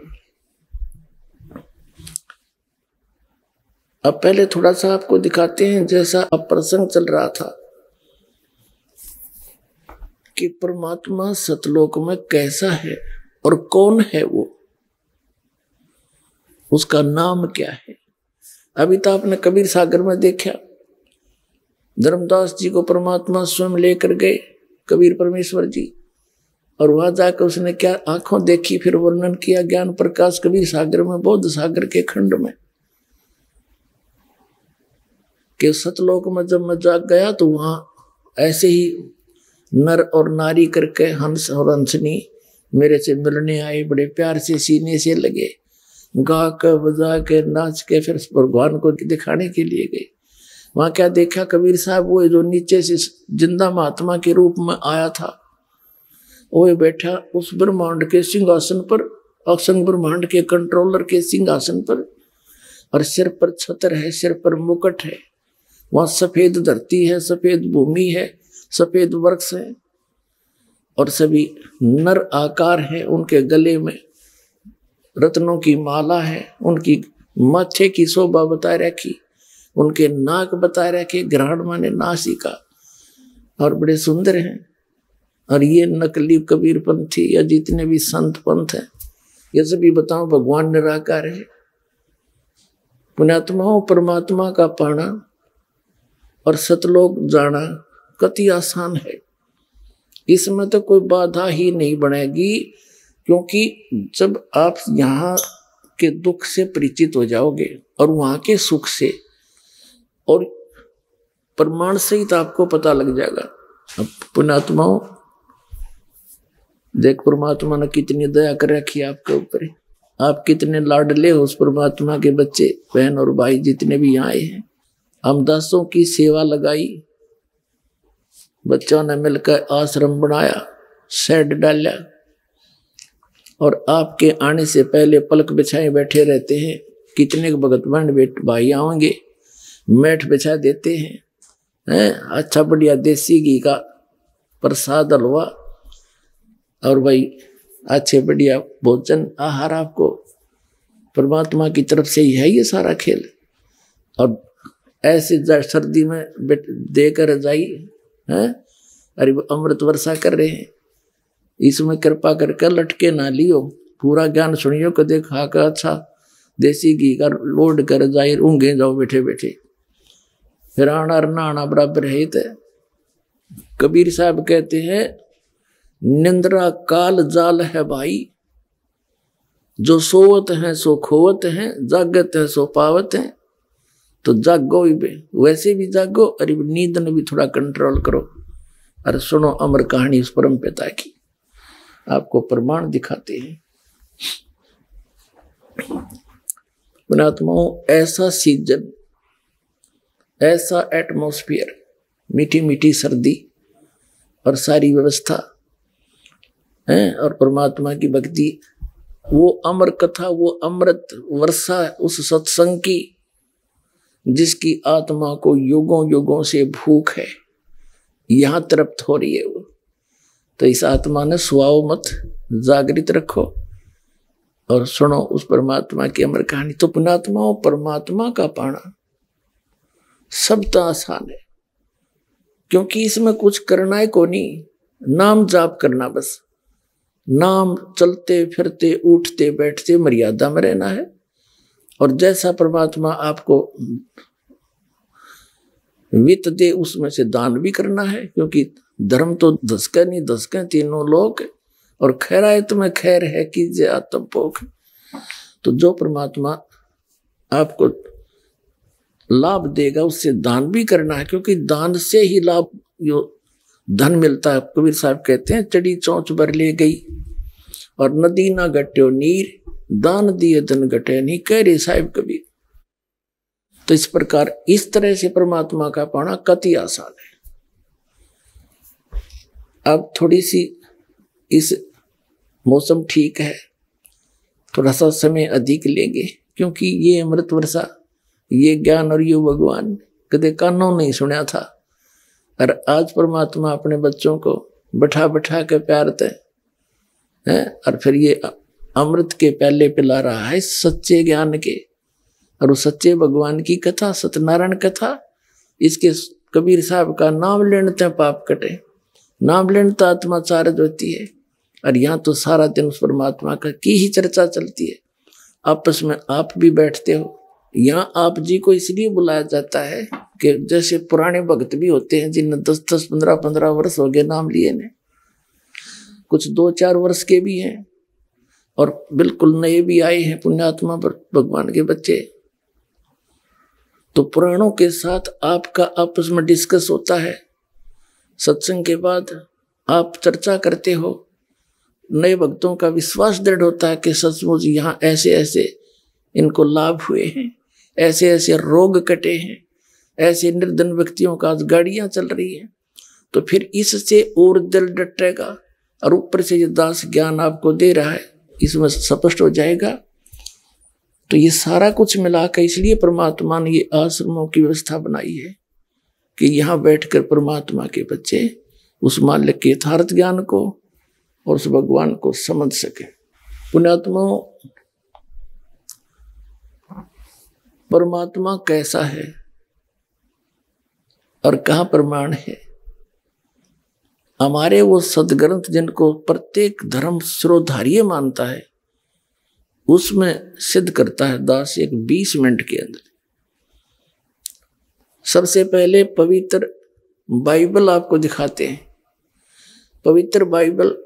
अब पहले थोड़ा सा आपको दिखाते हैं, जैसा अब प्रसंग चल रहा था कि परमात्मा सतलोक में कैसा है और कौन है वो, उसका नाम क्या है। अभी तो आपने कबीर सागर में देखा, धर्मदास जी को परमात्मा स्वयं लेकर गए, कबीर परमेश्वर जी, और वहां जाकर उसने क्या आंखों देखी, फिर वर्णन किया ज्ञान प्रकाश कबीर सागर में, बौद्ध सागर के खंड में, कि सतलोक में जब मैं जाग गया तो वहां ऐसे ही नर और नारी करके हंस और हंसनी मेरे से मिलने आए, बड़े प्यार से सीने से लगे, गा के बजा के नाच के फिर भगवान को दिखाने के लिए गए। वहां क्या देखा कबीर साहब, वो जो नीचे से जिंदा महात्मा के रूप में आया था, वो बैठा उस ब्रह्मांड के सिंहासन पर, असंग ब्रह्मांड के कंट्रोलर के सिंहासन पर, और सिर पर छत्र है, सिर पर मुकुट है, वहां सफेद धरती है, सफेद भूमि है, सफेद वृक्ष है, और सभी नर आकार है, उनके गले में रत्नों की माला है, उनकी माथे की शोभा बता रखी, उनके नाक बता रखे, ग्रहण माने नासिका, और बड़े सुंदर हैं। और ये नकली कबीर पंथी या जितने भी संत पंथ हैं, ये सभी बताओ भगवान निराकार है। पुण्यात्माओं, परमात्मा का पाना और सतलोक जाना कति आसान है, इसमें तो कोई बाधा ही नहीं बनेगी, क्योंकि जब आप यहाँ के दुख से परिचित हो जाओगे और वहां के सुख से, और प्रमाण सहित आपको पता लग जाएगा। अब पुण्यात्माओं, देख परमात्मा ने कितनी दया कर रखी है आपके ऊपर, आप कितने लाडले हो उस परमात्मा के बच्चे, बहन और भाई जितने भी यहाँ आए हैं। हम दासों की सेवा लगाई, बच्चों ने मिलकर आश्रम बनाया, शेड डाला, और आपके आने से पहले पलक बिछाए बैठे रहते हैं। कितने भगत बहन भाई आएंगे, मैट बिछा देते हैं, अच्छा बढ़िया देसी घी का प्रसाद हलवा, और भाई अच्छे बढ़िया भोजन आहार आपको परमात्मा की तरफ से ही है ये सारा खेल। और ऐसे सर्दी में देकर रजाई है, अरे अमृत वर्षा कर रहे हैं, इसमें कृपा करके लटके ना लियो, पूरा ज्ञान सुनियो को देखा का अच्छा देसी घी का लोड कर जाए, ऊँगे जाओ बैठे बैठे, फिर आना नहाना बराबर है। तो कबीर साहब कहते हैं, निंद्रा काल जाल है भाई, जो सोवत हैं सो खोवत हैं, जागत है सो पावत हैं। तो जागो ही वैसे भी जागो, अरे नींद ने भी थोड़ा कंट्रोल करो, और सुनो अमर कहानी उस परम पिता की, आपको प्रमाण दिखाते हैं। पुण्यात्माओं, ऐसा सीजन, ऐसा एटमॉस्फेयर, मीठी मीठी सर्दी और सारी व्यवस्था है, और परमात्मा की भक्ति, वो अमर कथा, वो अमृत वर्षा उस सत्संग की, जिसकी आत्मा को युगों युगों से भूख है, यहां तृप्त हो रही है वो। तो इस आत्मा ने सुआओ मत, जागृत रखो और सुनो उस परमात्मा की अमर कहानी। तो पुण्यात्माओं, परमात्मा का पाना सब तो आसान है, क्योंकि इसमें कुछ करना है को नहीं, नाम जाप करना बस, नाम चलते फिरते उठते बैठते मर्यादा में रहना है, और जैसा परमात्मा आपको वित्त दे उसमें से दान भी करना है, क्योंकि धर्म तो धसके नहीं धसके तीनों लोग, और खैरायत में खैर है कीजिए आत्म पोख। तो जो परमात्मा आपको लाभ देगा उससे दान भी करना है, क्योंकि दान से ही लाभ जो धन मिलता है। कबीर साहब कहते हैं चढ़ी चौंच भर ले गई और नदी ना घट्यो नीर, दान दिए धन घटे नहीं, कह रहे साहिब कबीर। तो इस प्रकार इस तरह से परमात्मा का पाना कति आसान है। अब थोड़ी सी इस मौसम ठीक है, थोड़ा सा समय अधिक लेंगे, क्योंकि ये अमृत वर्षा, ये ज्ञान और ये भगवान कदे कानों नहीं सुना था। और आज परमात्मा अपने बच्चों को बैठा बैठा के प्यारते हैं और फिर ये अमृत के प्याले पिला रहा है सच्चे ज्ञान के, और वो सच्चे भगवान की कथा, सत्यनारायण कथा। इसके कबीर साहब का नाम लेने ते पाप कटे, नाम लेने तो आत्मा चार्ज होती है। और यहाँ तो सारा दिन उस परमात्मा का की ही चर्चा चलती है। आपस में आप भी बैठते हो। यहाँ आप जी को इसलिए बुलाया जाता है कि जैसे पुराने भक्त भी होते हैं जिन्हें 10-10, 15-15 वर्ष हो गए नाम लिए ने, कुछ 2-4 वर्ष के भी हैं और बिल्कुल नए भी आए हैं पुण्यात्मा भगवान के बच्चे। तो पुराणों के साथ आपका आपस में डिस्कस होता है। सत्संग के बाद आप चर्चा करते हो, नए भक्तों का विश्वास दृढ़ होता है कि सचमुच यहाँ ऐसे ऐसे इनको लाभ हुए हैं, ऐसे ऐसे रोग कटे हैं, ऐसे निर्धन व्यक्तियों का आज गाड़ियां चल रही हैं। तो फिर इससे और दिल डटेगा और ऊपर से ये दास ज्ञान आपको दे रहा है, इसमें स्पष्ट हो जाएगा। तो ये सारा कुछ मिला कर इसलिए परमात्मा ने ये आश्रमों की व्यवस्था बनाई है कि यहाँ बैठकर परमात्मा के बच्चे उस मालिक के यथार्थ ज्ञान को और उस भगवान को समझ सके। पुण्यात्माओं, परमात्मा कैसा है और कहाँ प्रमाण है? हमारे वो सदग्रंथ जिनको प्रत्येक धर्म शिरोधार्य मानता है, उसमें सिद्ध करता है दास एक 20 मिनट के अंदर। सबसे पहले पवित्र बाइबल आपको दिखाते हैं। पवित्र बाइबल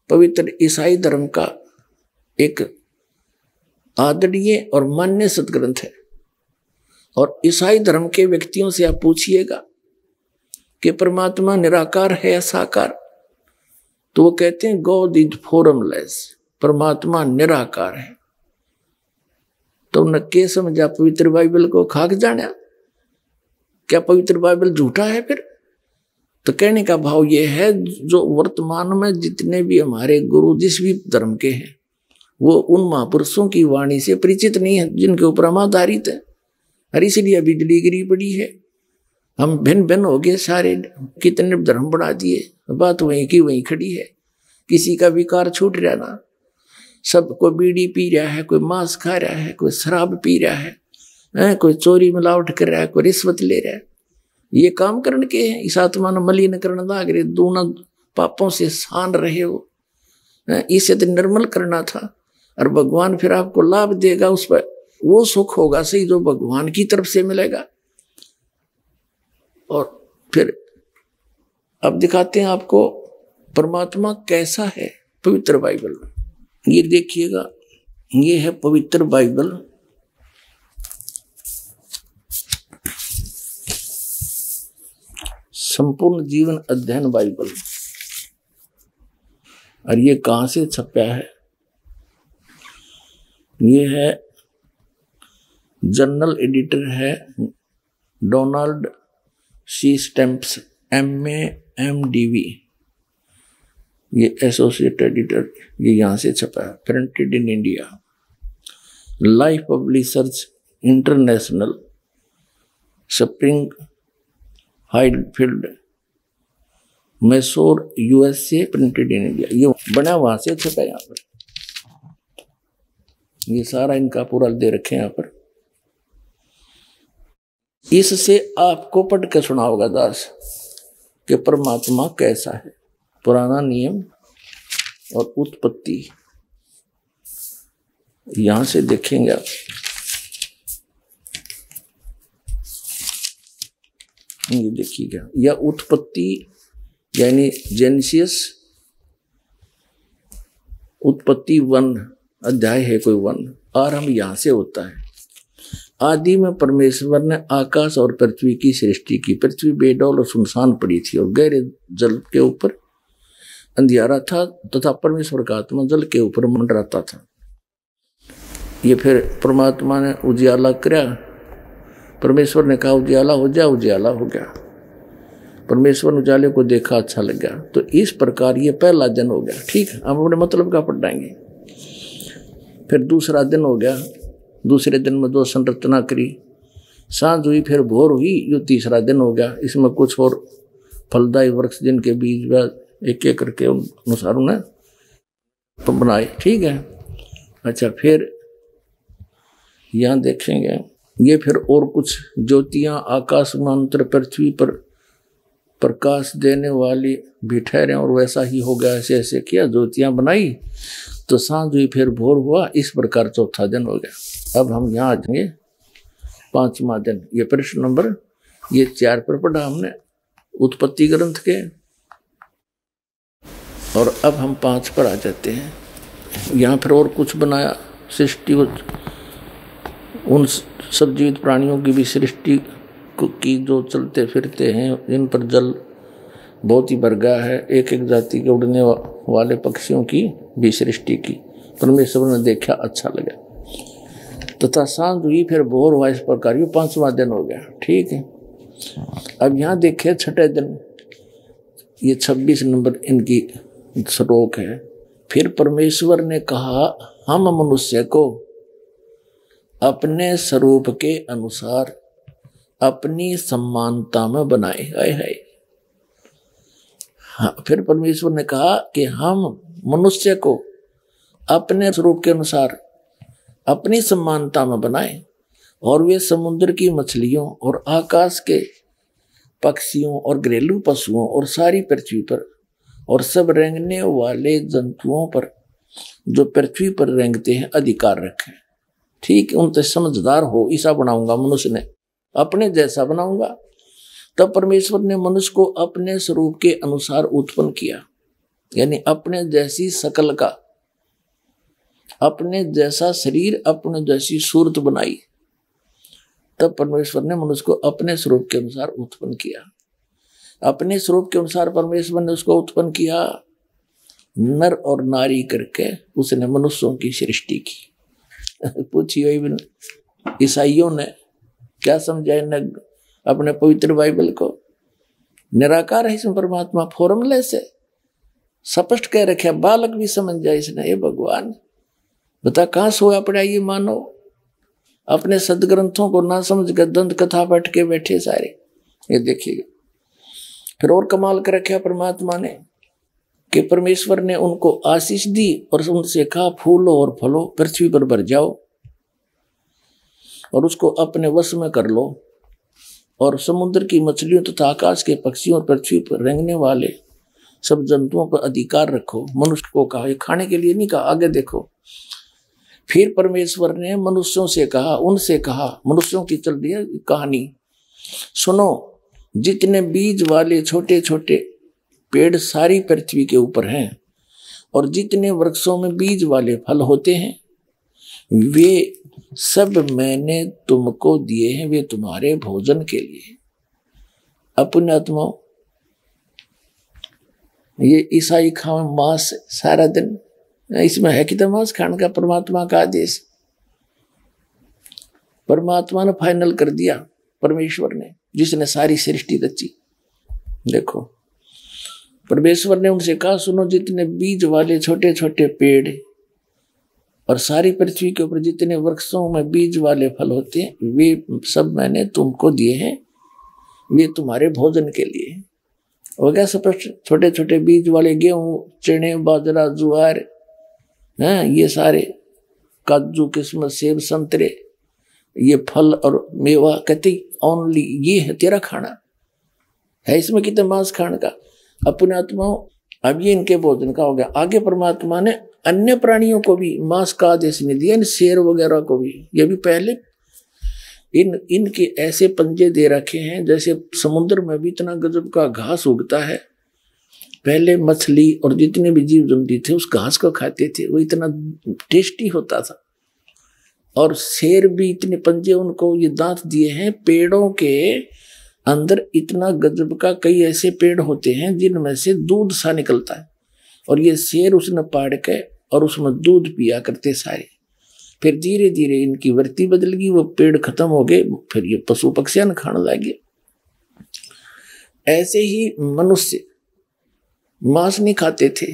पवित्र ईसाई धर्म का एक आदरणीय और मान्य सदग्रंथ है। और ईसाई धर्म के व्यक्तियों से आप पूछिएगा कि परमात्मा निराकार है या साकार, तो वो कहते हैं गॉड इज फॉर्मलेस, परमात्मा निराकार है। तो उन्हें के समझा पवित्र बाइबल को खाक जाना, क्या पवित्र बाइबल झूठा है फिर? तो कहने का भाव ये है, जो वर्तमान में जितने भी हमारे गुरु जिस भी धर्म के हैं, वो उन महापुरुषों की वाणी से परिचित नहीं है जिनके ऊपर हम आधारित है। और इसीलिए बिजली गिरी पड़ी है। हम भिन्न भिन्न हो गए सारे, कितने धर्म बढ़ा दिए, बात वहीं की वहीं खड़ी है। किसी का विकार छूट रहा ना, सब कोई बीड़ी पी रहा है, कोई मांस खा रहा है, कोई शराब पी रहा है, कोई चोरी मिलावट कर रहा है, कोई रिश्वत ले रहा है। ये काम करने के हैं। इस आत्मा ने मलिन करने लाग रहे, दोनों पापों से सान रहे हो, इसे तो निर्मल करना था। और भगवान फिर आपको लाभ देगा, उस पर वो सुख होगा सही जो भगवान की तरफ से मिलेगा। और फिर अब दिखाते हैं आपको परमात्मा कैसा है पवित्र बाइबल में। ये देखिएगा, ये है पवित्र बाइबल। संपूर्ण जीवन अध्ययन बाइबल। और ये कहां से छपा है? ये है जर्नल एडिटर है Donald C Stamps MA MDV, ये एसोसिएट एडिटर, ये यहाँ से छपा है। Printed in India, Life Publishers International, Springfield, Missouri USA, printed in India. ये बना वहां से छपा है। यहाँ पर ये सारा इनका पूरा दे रखे हैं यहाँ पर। इससे आपको पढ़ के सुना होगा दास कि परमात्मा कैसा है। पुराना नियम और उत्पत्ति यहां से देखेंगे आप। ये देखिएगा, यह उत्पत्ति यानी जेनेसिस उत्पत्ति 1 अध्याय है कोई 1। आरंभ यहाँ से होता है। आदि में परमेश्वर ने आकाश और पृथ्वी की सृष्टि की। पृथ्वी बेडौल और सुनसान पड़ी थी और गहरे जल के ऊपर अंधियारा था तथा परमेश्वर का आत्मा जल के ऊपर मंडराता था। ये फिर परमात्मा ने उजियाला किया। परमेश्वर ने कहा उजियाला हो जा, उजियाला हो गया। परमेश्वर ने उजाले को देखा, अच्छा लग गया। तो इस प्रकार ये पहला दिन हो गया। ठीक है, हम अपने मतलब का पढ़ाएंगे। फिर दूसरा दिन हो गया। दूसरे दिन में 2 संरचना करी, सांझ हुई, फिर भोर हुई। यो तीसरा दिन हो गया। इसमें कुछ और फलदायी वृक्ष जिनके बीज एक एक करके अनुसार उन्हें बनाए। ठीक है, अच्छा फिर यहाँ देखेंगे ये फिर और कुछ ज्योतियां आकाश मंत्र पृथ्वी पर प्रकाश देने वाली भी ठहरे और वैसा ही हो गया। ऐसे ऐसे किया, ज्योतियां बनाई तो सांझ हुई, फिर भोर हुआ। इस प्रकार चौथा दिन हो गया। अब हम यहाँ आ जाएंगे 5वां दिन। ये प्रश्न नंबर ये 4 पर पढ़ा हमने उत्पत्ति ग्रंथ के। और अब हम 5 पर आ जाते हैं। यहाँ फिर और कुछ बनाया सृष्टि, उन सब जीवित प्राणियों की भी सृष्टि की जो चलते फिरते हैं, जिन पर जल बहुत ही भर गया है। एक एक जाति के उड़ने वाले पक्षियों की भी सृष्टि की। परमेश्वर ने देखा, अच्छा लगा तथा सांझ हुई, फिर भोर हुआ। इस प्रकार ये 5वां दिन हो गया। ठीक है, अब यहाँ देखे 6ठे दिन, ये 26 नंबर इनकी श्लोक है। फिर परमेश्वर ने कहा हम मनुष्य को अपने स्वरूप के अनुसार अपनी समानता में बनाए। है हाँ, फिर परमेश्वर ने कहा कि हम मनुष्य को अपने स्वरूप के अनुसार अपनी समानता में बनाए और वे समुद्र की मछलियों और आकाश के पक्षियों और घरेलू पशुओं और सारी पृथ्वी पर और सब रेंगने वाले जंतुओं पर जो पृथ्वी पर रेंगते हैं अधिकार रखें। ठीक, उनसे समझदार हो ऐसा बनाऊंगा। मनुष्य ने अपने जैसा बनाऊंगा। तब परमेश्वर ने मनुष्य को अपने स्वरूप के अनुसार उत्पन्न किया, यानी अपने जैसी शकल का, अपने जैसा शरीर, अपने जैसी सूरत बनाई। तब परमेश्वर ने मनुष्य को अपने स्वरूप के अनुसार उत्पन्न किया। अपने स्वरूप के अनुसार परमेश्वर ने उसको उत्पन्न किया। नर और नारी करके उसने मनुष्यों की सृष्टि की। पूछिए ईसाइयों ने क्या समझा न अपने पवित्र बाइबल को? निराकार है इसमें परमात्मा, फॉर्मलेस है, स्पष्ट कह रखे। बालक भी समझ जाए इसने। ये भगवान बता कहाँ सोया पड़ा ये मानो, अपने सदग्रंथों को ना समझ कर दंत कथा बैठ के बैठे सारे। ये देखिएगा फिर और कमाल कर रखा परमात्मा ने कि परमेश्वर ने उनको आशीष दी और उनसे कहा फूलो और फलो, पृथ्वी पर भर जाओ और उसको अपने वश में कर लो और समुद्र की मछलियों तथा आकाश के पक्षियों और पृथ्वी पर रेंगने वाले सब जंतुओं पर अधिकार रखो। मनुष्य को कहा, ये खाने के लिए नहीं कहा, आगे देखो। फिर परमेश्वर ने मनुष्यों से कहा, उनसे कहा, मनुष्यों की चल रही है कहानी सुनो, जितने बीज वाले छोटे छोटे पेड़ सारी पृथ्वी के ऊपर हैं और जितने वृक्षों में बीज वाले फल होते हैं वे सब मैंने तुमको दिए हैं, वे तुम्हारे भोजन के लिए। अपने आत्माओं, ये ईसाई खाओ मांस सारा दिन, इसमें है कि तो मांस खाने का परमात्मा का आदेश। परमात्मा ने फाइनल कर दिया, परमेश्वर ने, जिसने सारी सृष्टि रची। देखो परमेश्वर ने उनसे कहा सुनो, जितने बीज वाले छोटे छोटे पेड़ और सारी पृथ्वी के ऊपर जितने वृक्षों में बीज वाले फल होते हैं वे सब मैंने तुमको दिए हैं, वे तुम्हारे भोजन के लिए। हो गया सब छोटे छोटे बीज वाले गेहूं, चने, बाजरा, ज्वार, हैं ये सारे, काजू, किस्मत, सेब, संतरे, ये फल और मेवा। कहते ओनली ये है तेरा खाना, है इसमें कितने मांस खाने का। अपने आत्माओं अब ये इनके भोजन का हो गया। आगे परमात्मा ने अन्य प्राणियों को भी मांस का आदेश नहीं दिया, इन शेर वगैरह को भी। ये भी पहले इनके ऐसे पंजे दे रखे हैं जैसे समुद्र में भी इतना गजब का घास उगता है पहले मछली और जितने भी जीव जंतु थे उस घास को खाते थे, वो इतना टेस्टी होता था। और शेर भी इतने पंजे, उनको ये दांत दिए हैं। पेड़ों के अंदर इतना गजब का कई ऐसे पेड़ होते हैं जिनमें से दूध सा निकलता है, और ये शेर उसने पाड़ के और उसमें दूध पिया करते सारे। फिर धीरे धीरे इनकी वृत्ति बदल गई, वो पेड़ खत्म हो गए, फिर ये पशु पक्षियां खाने लगे। ऐसे ही मनुष्य मांस नहीं खाते थे,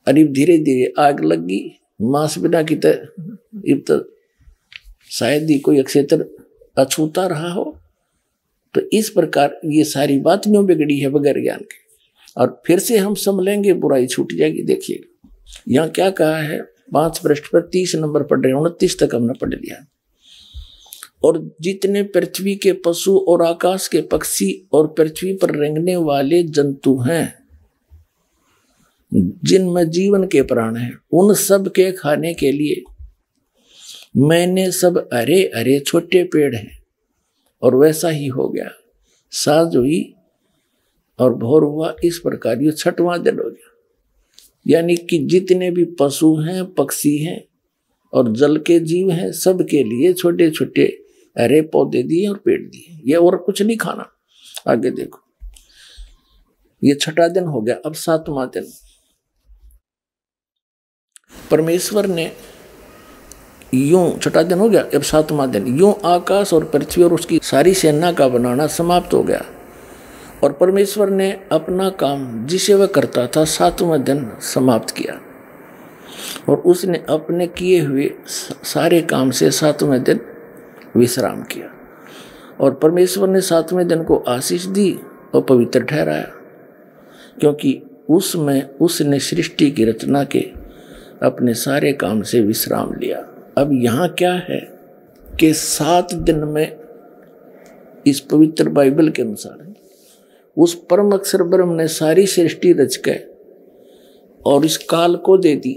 अरे धीरे धीरे आग लग गई मांस बिना की तो शायद ही कोई अक्षेत्र अछूता रहा हो। तो इस प्रकार ये सारी बात न्यों बिगड़ी है बगैर ज्ञान के। और फिर से हम संभलेंगे, बुराई छूट जाएगी। देखिएगा यहाँ क्या कहा है, 5 पृष्ठ पर 30 नंबर पढ़ रहे, 29 तक हमने पढ़ लिया। और जितने पृथ्वी के पशु और आकाश के पक्षी और पृथ्वी पर रेंगने वाले जंतु हैं, जिनमें जीवन के प्राण हैं, उन सब के खाने के लिए मैंने सब अरे अरे छोटे पेड़ हैं। और वैसा ही हो गया। सांझ हुई और भोर हुआ, इस प्रकार ये 6वां दिन हो गया। यानी कि जितने भी पशु हैं, पक्षी हैं और जल के जीव हैं, सब के लिए छोटे छोटे हरे पौधे दिए और पेड़ दिए, ये और कुछ नहीं खाना। आगे देखो, ये 6वां दिन हो गया। अब 7वां दिन परमेश्वर ने यूं, 6वां दिन हो गया, अब 7वां दिन यूं आकाश और पृथ्वी और उसकी सारी सेना का बनाना समाप्त हो गया। और परमेश्वर ने अपना काम जिसे वह करता था 7वां दिन समाप्त किया, और उसने अपने किए हुए सारे काम से 7वें दिन विश्राम किया। और परमेश्वर ने 7वें दिन को आशीष दी और पवित्र ठहराया, क्योंकि उसमें उसने सृष्टि की रचना के अपने सारे काम से विश्राम लिया। अब यहाँ क्या है कि 7 दिन में इस पवित्र बाइबल के अनुसार उस परम अक्षर ब्रह्म ने सारी सृष्टि रच के और इस काल को दे दी।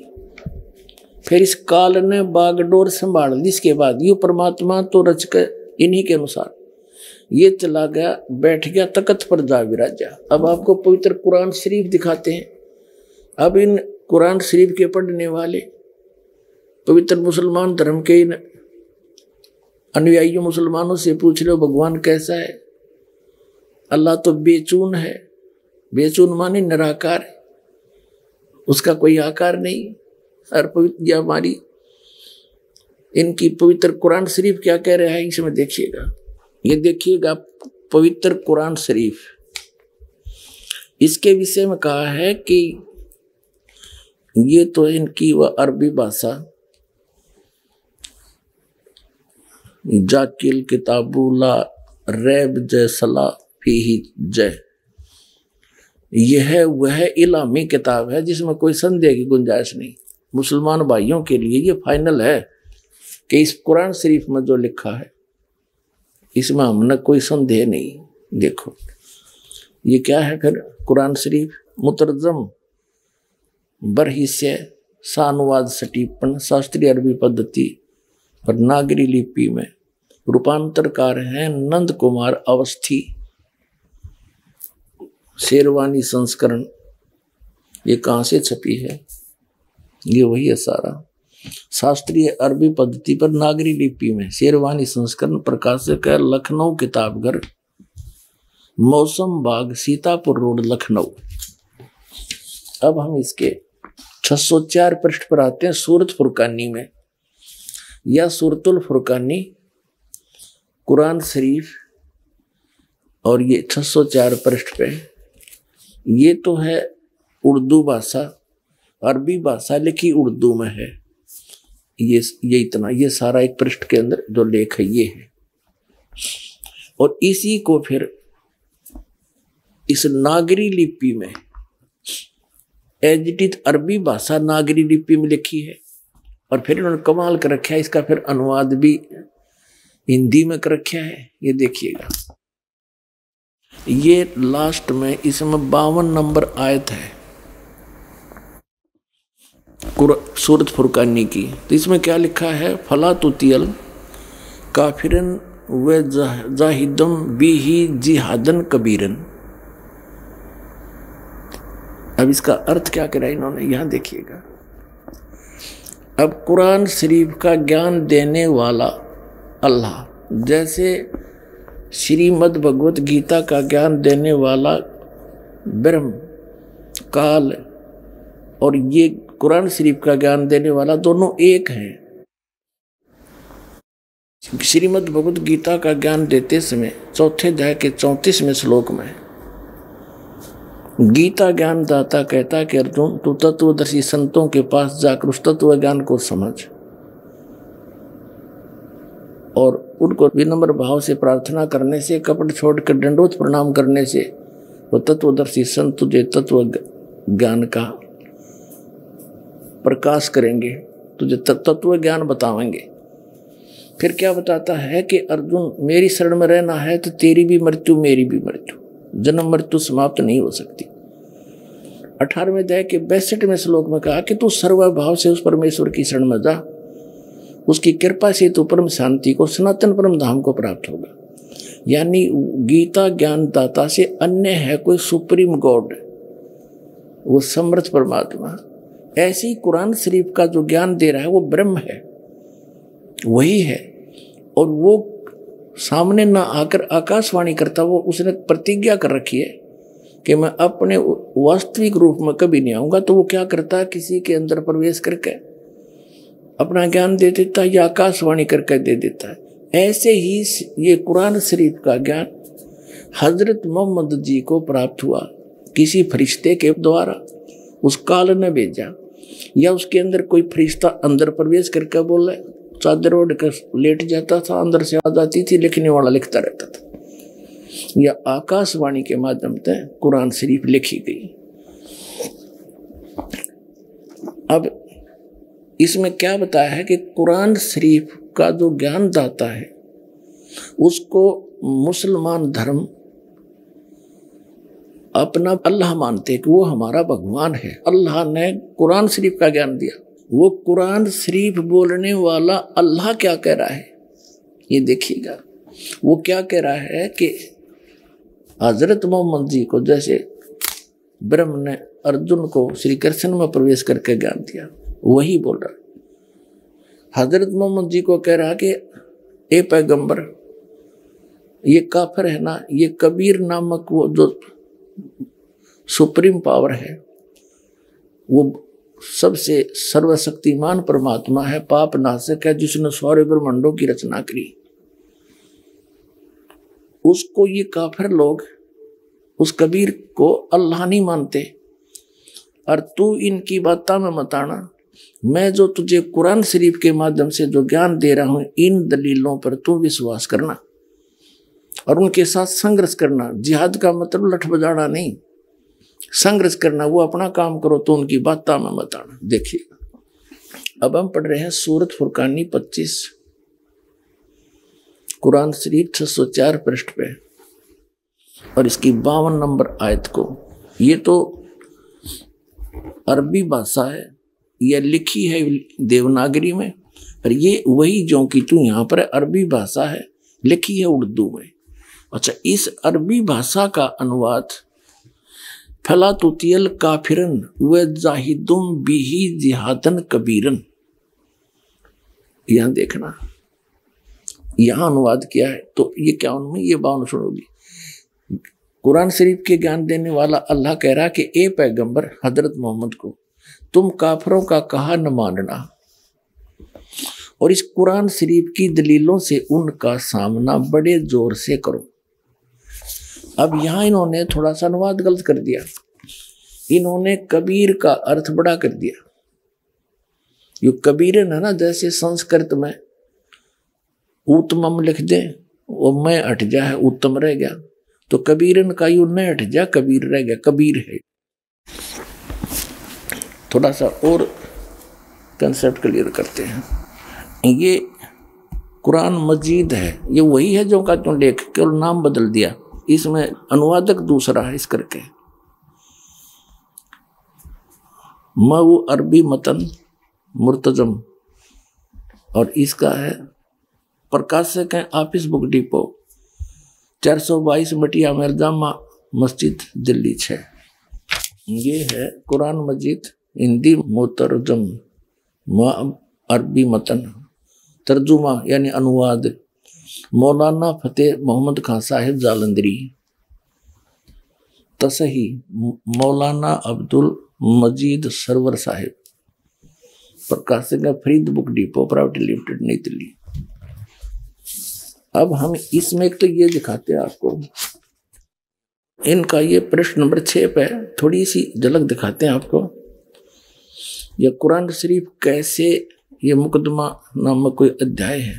फिर इस काल ने बागडोर संभाल ली। इसके बाद ये परमात्मा तो रच के इन्हीं के अनुसार ये चला गया, बैठ गया तख्त पर जा विराजा। अब आपको पवित्र कुरान शरीफ दिखाते हैं। अब इन कुरान शरीफ के पढ़ने वाले पवित्र मुसलमान धर्म के इन अनुयायियों मुसलमानों से पूछ लो भगवान कैसा है। अल्लाह तो बेचून है। बेचून माने निराकार है, उसका कोई आकार नहीं। और पवित्र हमारी इनकी पवित्र कुरान शरीफ क्या कह रहा है, इसमें देखिएगा। ये देखिएगा पवित्र कुरान शरीफ, इसके विषय में कहा है कि ये तो इनकी वह अरबी भाषा जाकिल किताबुला रैब जय सला फीही जय, यह वह इलामी किताब है जिसमें कोई संदेह की गुंजाइश नहीं। मुसलमान भाइयों के लिए ये फाइनल है कि इस कुरान शरीफ में जो लिखा है इसमें हमने कोई संदेह नहीं। देखो ये क्या है फिर, कुरान शरीफ मुतरजम बरहिस्से सानुवाद सटीपन शास्त्रीय अरबी पद्धति और नागरी लिपि में रूपांतरकार हैं नंद कुमार अवस्थी। शेरवानी संस्करण ये कहाँ से छपी है, ये वही है सारा। शास्त्रीय अरबी पद्धति पर नागरी लिपि में शेरवानी संस्करण प्रकाशक है लखनऊ किताबघर, मौसम बाग, सीतापुर रोड, लखनऊ। अब हम इसके 604 पृष्ठ पर आते हैं। सूरत फुरकानी में या सूरतुल फुरकानी कुरान शरीफ, और ये 604 पृष्ठ पे ये तो है उर्दू भाषा, अरबी भाषा लिखी उर्दू में है। ये इतना, ये सारा एक पृष्ठ के अंदर जो लेख है ये है। और इसी को फिर इस नागरी लिपि में एडिटित अरबी भाषा नागरी लिपि में लिखी है, और फिर इन्होंने कमाल कर रखा है, इसका फिर अनुवाद भी हिंदी में कर रखा है। ये देखिएगा, ये लास्ट में इसमें 52 नंबर आयत है सूरत फुरकानी की। तो इसमें क्या लिखा है, फला तुतियल काफिरन व जाहिदम बिही जिहादन कबीरन। अब इसका अर्थ क्या करा इन्होंने, यहां देखिएगा। अब कुरान शरीफ का ज्ञान देने वाला अल्लाह, जैसे श्रीमद् भगवत गीता का ज्ञान देने वाला ब्रह्म काल, और ये कुरान शरीफ का ज्ञान देने वाला, दोनों एक हैं। श्रीमद् भगवत गीता का ज्ञान देते समय चौथे अध्याय के 34वें श्लोक में गीता ज्ञान दाता कहता कि अर्जुन, तू तत्वदर्शी संतों के पास जाकर उस तत्व ज्ञान को समझ और उनको विनम्र भाव से प्रार्थना करने से, कपट छोड़कर दंडोत प्रणाम करने से वो तत्वदर्शी संत तुझे तत्व ज्ञान का प्रकाश करेंगे, तुझे तत्व ज्ञान बताएंगे। फिर क्या बताता है कि अर्जुन, मेरी शरण में रहना है तो तेरी भी मृत्यु मेरी भी मृत्यु, जन्म मृत्यु समाप्त नहीं हो सकती। 18वें अध्याय के 62वें श्लोक में कहा कि तू सर्वभाव से उस परमेश्वर की शरण में जा, उसकी कृपा से तू परम शांति को, सनातन परम धाम को प्राप्त होगा। यानी गीता ज्ञान दाता से अन्य है कोई सुप्रीम गॉड, वो समर्थ परमात्मा। ऐसी कुरान शरीफ का जो ज्ञान दे रहा है वो ब्रह्म है, वही है। और वो सामने ना आकर आकाशवाणी करता, वो उसने प्रतिज्ञा कर रखी है कि मैं अपने वास्तविक रूप में कभी नहीं आऊंगा। तो वो क्या करता है, किसी के अंदर प्रवेश करके अपना ज्ञान दे देता है या आकाशवाणी करके दे देता है। ऐसे ही ये कुरान शरीफ का ज्ञान हजरत मोहम्मद जी को प्राप्त हुआ, किसी फरिश्ते के द्वारा उस काल ने भेजा, या उसके अंदर कोई फरिश्ता अंदर प्रवेश करके बोले, चादर ओढ़ कर लेट जाता था, अंदर से आ जाती थी, लिखने वाला लिखता रहता था, या आकाशवाणी के माध्यम से कुरान शरीफ लिखी गई। अब इसमें क्या बताया है कि कुरान शरीफ का जो ज्ञान दाता है उसको मुसलमान धर्म अपना अल्लाह मानते हैं कि वो हमारा भगवान है। अल्लाह ने कुरान शरीफ का ज्ञान दिया। वो कुरान शरीफ बोलने वाला अल्लाह क्या कह रहा है ये देखिएगा। वो क्या कह रहा है कि हजरत मोहम्मद जी को जैसे ब्रह्म ने अर्जुन को श्री कृष्ण में प्रवेश करके ज्ञान दिया, वही बोल रहा है। हजरत मोहम्मद जी को कह रहा कि ए पैगंबर, ये काफिर है ना, ये कबीर नामक वो जो सुप्रीम पावर है, वो सबसे सर्वशक्तिमान परमात्मा है, पाप नाशक है, जिसने सारे ब्रह्मांडों की रचना करी। उसको ये काफिर लोग उस कबीर को अल्लाह नहीं मानते, और तू इनकी बातों में मत आना। मैं जो तुझे कुरान शरीफ के माध्यम से जो ज्ञान दे रहा हूं, इन दलीलों पर तू विश्वास करना और उनके साथ संघर्ष करना। जिहाद का मतलब लठ बजाना नहीं, संघर्ष करना। वो अपना काम करो तो उनकी बातों में मत आना। देखिए, अब हम पढ़ रहे हैं सूरत फुरकानी 25, कुरान शरीफ 604 पृष्ठ पे, और इसकी 52 नंबर आयत को। ये तो अरबी भाषा है, यह लिखी है देवनागरी में, और ये वही जो कि तू यहाँ पर अरबी भाषा है, लिखी है उर्दू में। अच्छा, इस अरबी भाषा का अनुवाद फला तुतियल काफिरन व जाहिदुम बिही जिहादन कबीरन, यहां देखना, यहां अनुवाद किया है। तो ये क्या उनमें ये 52 सुनोगी। कुरान शरीफ के ज्ञान देने वाला अल्लाह कह रहा कि ए पैगंबर हजरत मोहम्मद को तुम काफिरों का कहा न मानना, और इस कुरान शरीफ की दलीलों से उनका सामना बड़े जोर से करो। अब यहां इन्होंने थोड़ा सा अनुवाद गलत कर दिया। इन्होंने कबीर का अर्थ बड़ा कर दिया। यो कबीरन है ना, जैसे संस्कृत में उत्तमम लिख दे, वो मैं हट जा है, उत्तम रह गया, तो कबीरन का यू न हट जा, कबीर रह गया, कबीर है। थोड़ा सा और कंसेप्ट क्लियर करते हैं। ये कुरान मजीद है, ये वही है जो का क्यों लेख केवल नाम बदल दिया, इसमें अनुवादक दूसरा है इस करके। वो अरबी मतन मुर्तजम, और इसका है प्रकाशक है ऑफिस बुक डिपो, 422 मटिया मिर्जामा मस्जिद, दिल्ली 6। ये है कुरान मजीद हिंदी मुतरजम अरबी मतन तर्जुमा यानी अनुवाद मौलाना फतेह मोहम्मद खान साहिब जालंधरी, तसही मौलाना अब्दुल मजीद सरवर साहिब, प्रकाशक Farid book depot private limited नई दिल्ली। अब हम इसमें एक तो ये दिखाते हैं आपको, इनका ये प्रश्न नंबर 6 पे थोड़ी सी झलक दिखाते हैं आपको। ये कुरान शरीफ कैसे, ये मुकदमा नामक कोई अध्याय है।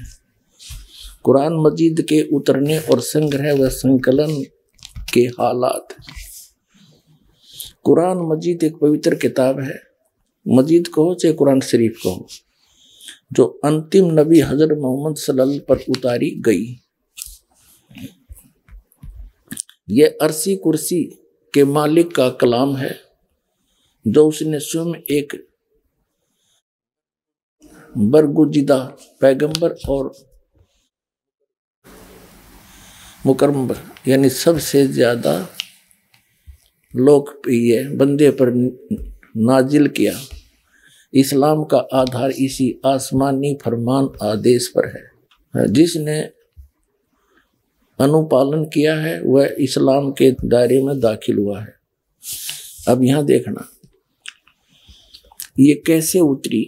कुरान मजीद के उतरने और संग्रह व संकलन के हालात। कुरान मजीद एक पवित्र किताब है, मजीद कहो चाहे कुरान शरीफ कहो, जो अंतिम नबी हजरत मोहम्मद सल्लल्लाहु अलैहि वसल्लम पर उतारी गई। ये अर्शी कुर्सी के मालिक का कलाम है, जो उसने स्वयं एक बरगुजिदा पैगंबर और मुकर्रम यानी सबसे ज्यादा लोकप्रिय बंदे पर नाजिल किया। इस्लाम का आधार इसी आसमानी फरमान आदेश पर है। जिसने अनुपालन किया है वह इस्लाम के दायरे में दाखिल हुआ है। अब यहां देखना ये कैसे उतरी।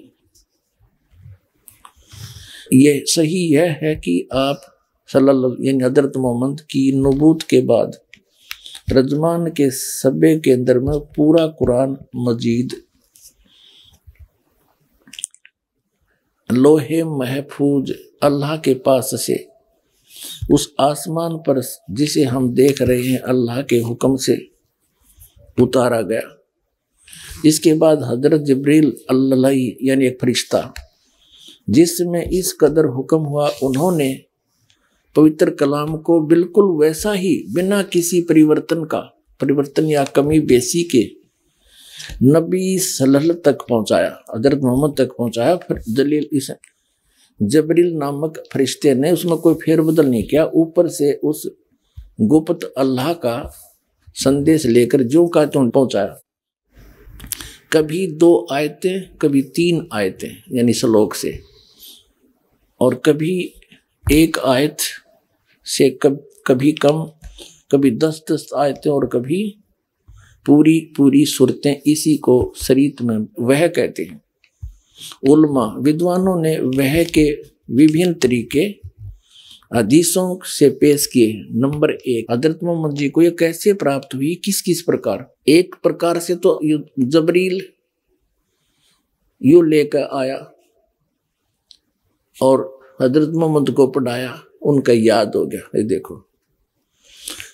ये सही यह है कि आप सल्लल्लाहु यानी हजरत मोहम्मद की नबूत के बाद रजमान के सब्बे के अंदर में पूरा कुरान मजीद लोहे महफूज अल्लाह के पास से उस आसमान पर जिसे हम देख रहे हैं अल्लाह के हुक्म से उतारा गया। इसके बाद हजरत जिब्रील अल्लाह यानी एक फरिश्ता जिसमें इस कदर हुक्म हुआ, उन्होंने पवित्र कलाम को बिल्कुल वैसा ही बिना किसी परिवर्तन या कमी बेसी के नबी सल्लल्लाहु तक पहुंचाया, हजरत मोहम्मद तक पहुंचाया। फिर जलील इस जबरील नामक फरिश्ते ने उसमें कोई फेरबदल नहीं किया, ऊपर से उस गुप्त अल्लाह का संदेश लेकर जो का त्यों पहुंचाया। कभी 2 आयतें, कभी 3 आयतें यानी श्लोक से, और कभी 1 आयत से कभी कम, कभी 10 आयतें और कभी पूरी सूरतें। इसी को शरीयत में वह कहते हैं। उलमा विद्वानों ने वह के विभिन्न तरीके हदीसों से पेश किए। नंबर 1, हजरत मोहम्मद जी को यह कैसे प्राप्त हुई, किस किस प्रकार। एक प्रकार से तो जबरील यू लेकर आया और हजरत मोहम्मद को पढ़ाया, उनका याद हो गया। ये देखो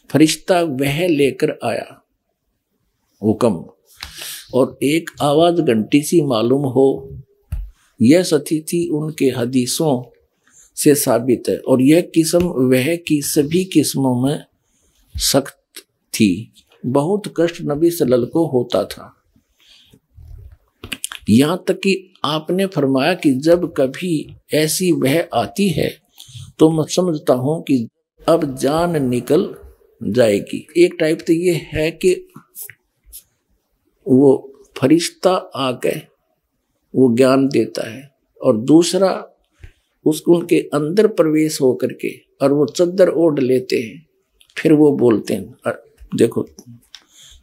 फरिश्ता वह लेकर आया हुक्म, और एक आवाज घंटी सी मालूम हो, यह सतीथि उनके हदीसों से साबित है। और यह किस्म वह की सभी किस्मों में सख्त थी, बहुत कष्ट नबी सल्लल्लाहु को होता था। यहां तक कि आपने फरमाया कि जब कभी ऐसी वह आती है तो मैं समझता हूं कि अब जान निकल जाएगी। एक टाइप तो ये है कि वो फरिश्ता आके वो ज्ञान देता है, और दूसरा उसको उनके अंदर प्रवेश हो करके और वो चद्दर ओढ़ लेते हैं, फिर वो बोलते हैं। देखो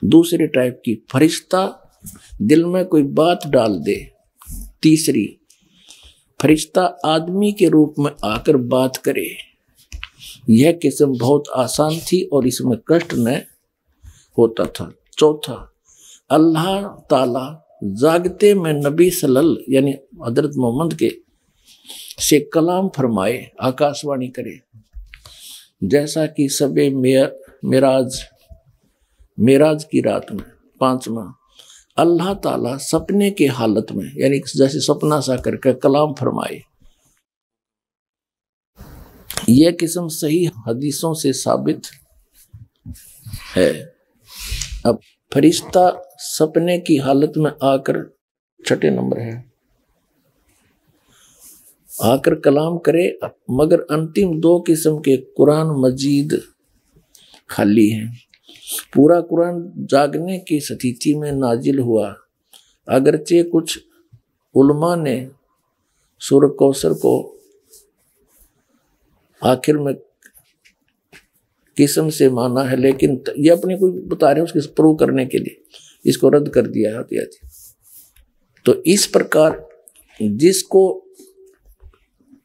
दूसरे टाइप की फरिश्ता दिल में कोई बात डाल दे। तीसरी फरिश्ता आदमी के रूप में आकर बात करे। यह किस्म बहुत आसान थी और इसमें कष्ट न होता था। चौथा, अल्लाह ताला जागते में नबी सल्लल्लाहु यानी हजरत मोहम्मद के से कलाम फरमाए, आकाशवाणी करे। जैसा कि सबे मेराज की रात में 5वां अल्लाह ताला सपने के हालत में यानी जैसे सपना सा करके कलाम फरमाए। यह किस्म सही हदीसों से साबित है। अब फरिश्ता सपने की हालत में आकर, 6 नंबर है, आकर कलाम करे, मगर अंतिम 2 किस्म के कुरान मजीद खाली हैं। पूरा कुरान जागने की स्थिति में नाजिल हुआ। अगरचे कुछ उलमा ने सूरह कौसर को आखिर में किस्म से माना है, लेकिन ये अपने को बता रहे हैं उसके प्रूव करने के लिए इसको रद्द कर दिया है। तो इस प्रकार जिसको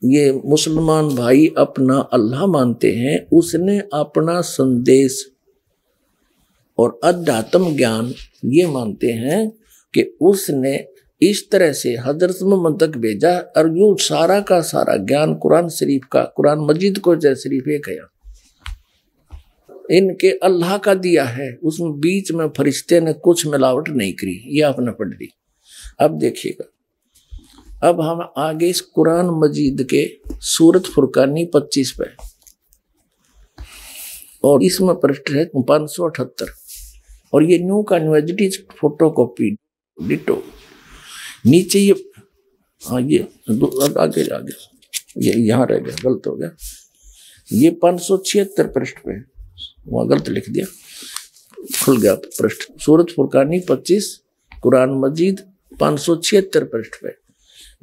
ये मुसलमान भाई अपना अल्लाह मानते हैं, उसने अपना संदेश और अध्यात्म ज्ञान ये मानते हैं कि उसने इस तरह से हजरत मोहम्मद तक भेजा, और यूं सारा का सारा ज्ञान कुरान शरीफ का, कुरान मजीद को जय शरीफ एक है, इनके अल्लाह का दिया है। उसमें बीच में फरिश्ते ने कुछ मिलावट नहीं करी, ये आपने पढ़ ली। अब देखिएगा, अब हम आगे इस कुरान मजीद के सूरत फुरकानी 25 पे, और इसमें पृष्ठ है 578, और ये न्यू का यूनिवर्सिटी फोटो कॉपी डिटो। नीचे ये हाँ ये आगे ये यहाँ रह गया, गलत हो गया, ये 576 पृष्ठ पे, वहाँ गलत लिख दिया, खुल गया पृष्ठ। सूरत फुरकानी 25 कुरान मजीद 576 पृष्ठ पे,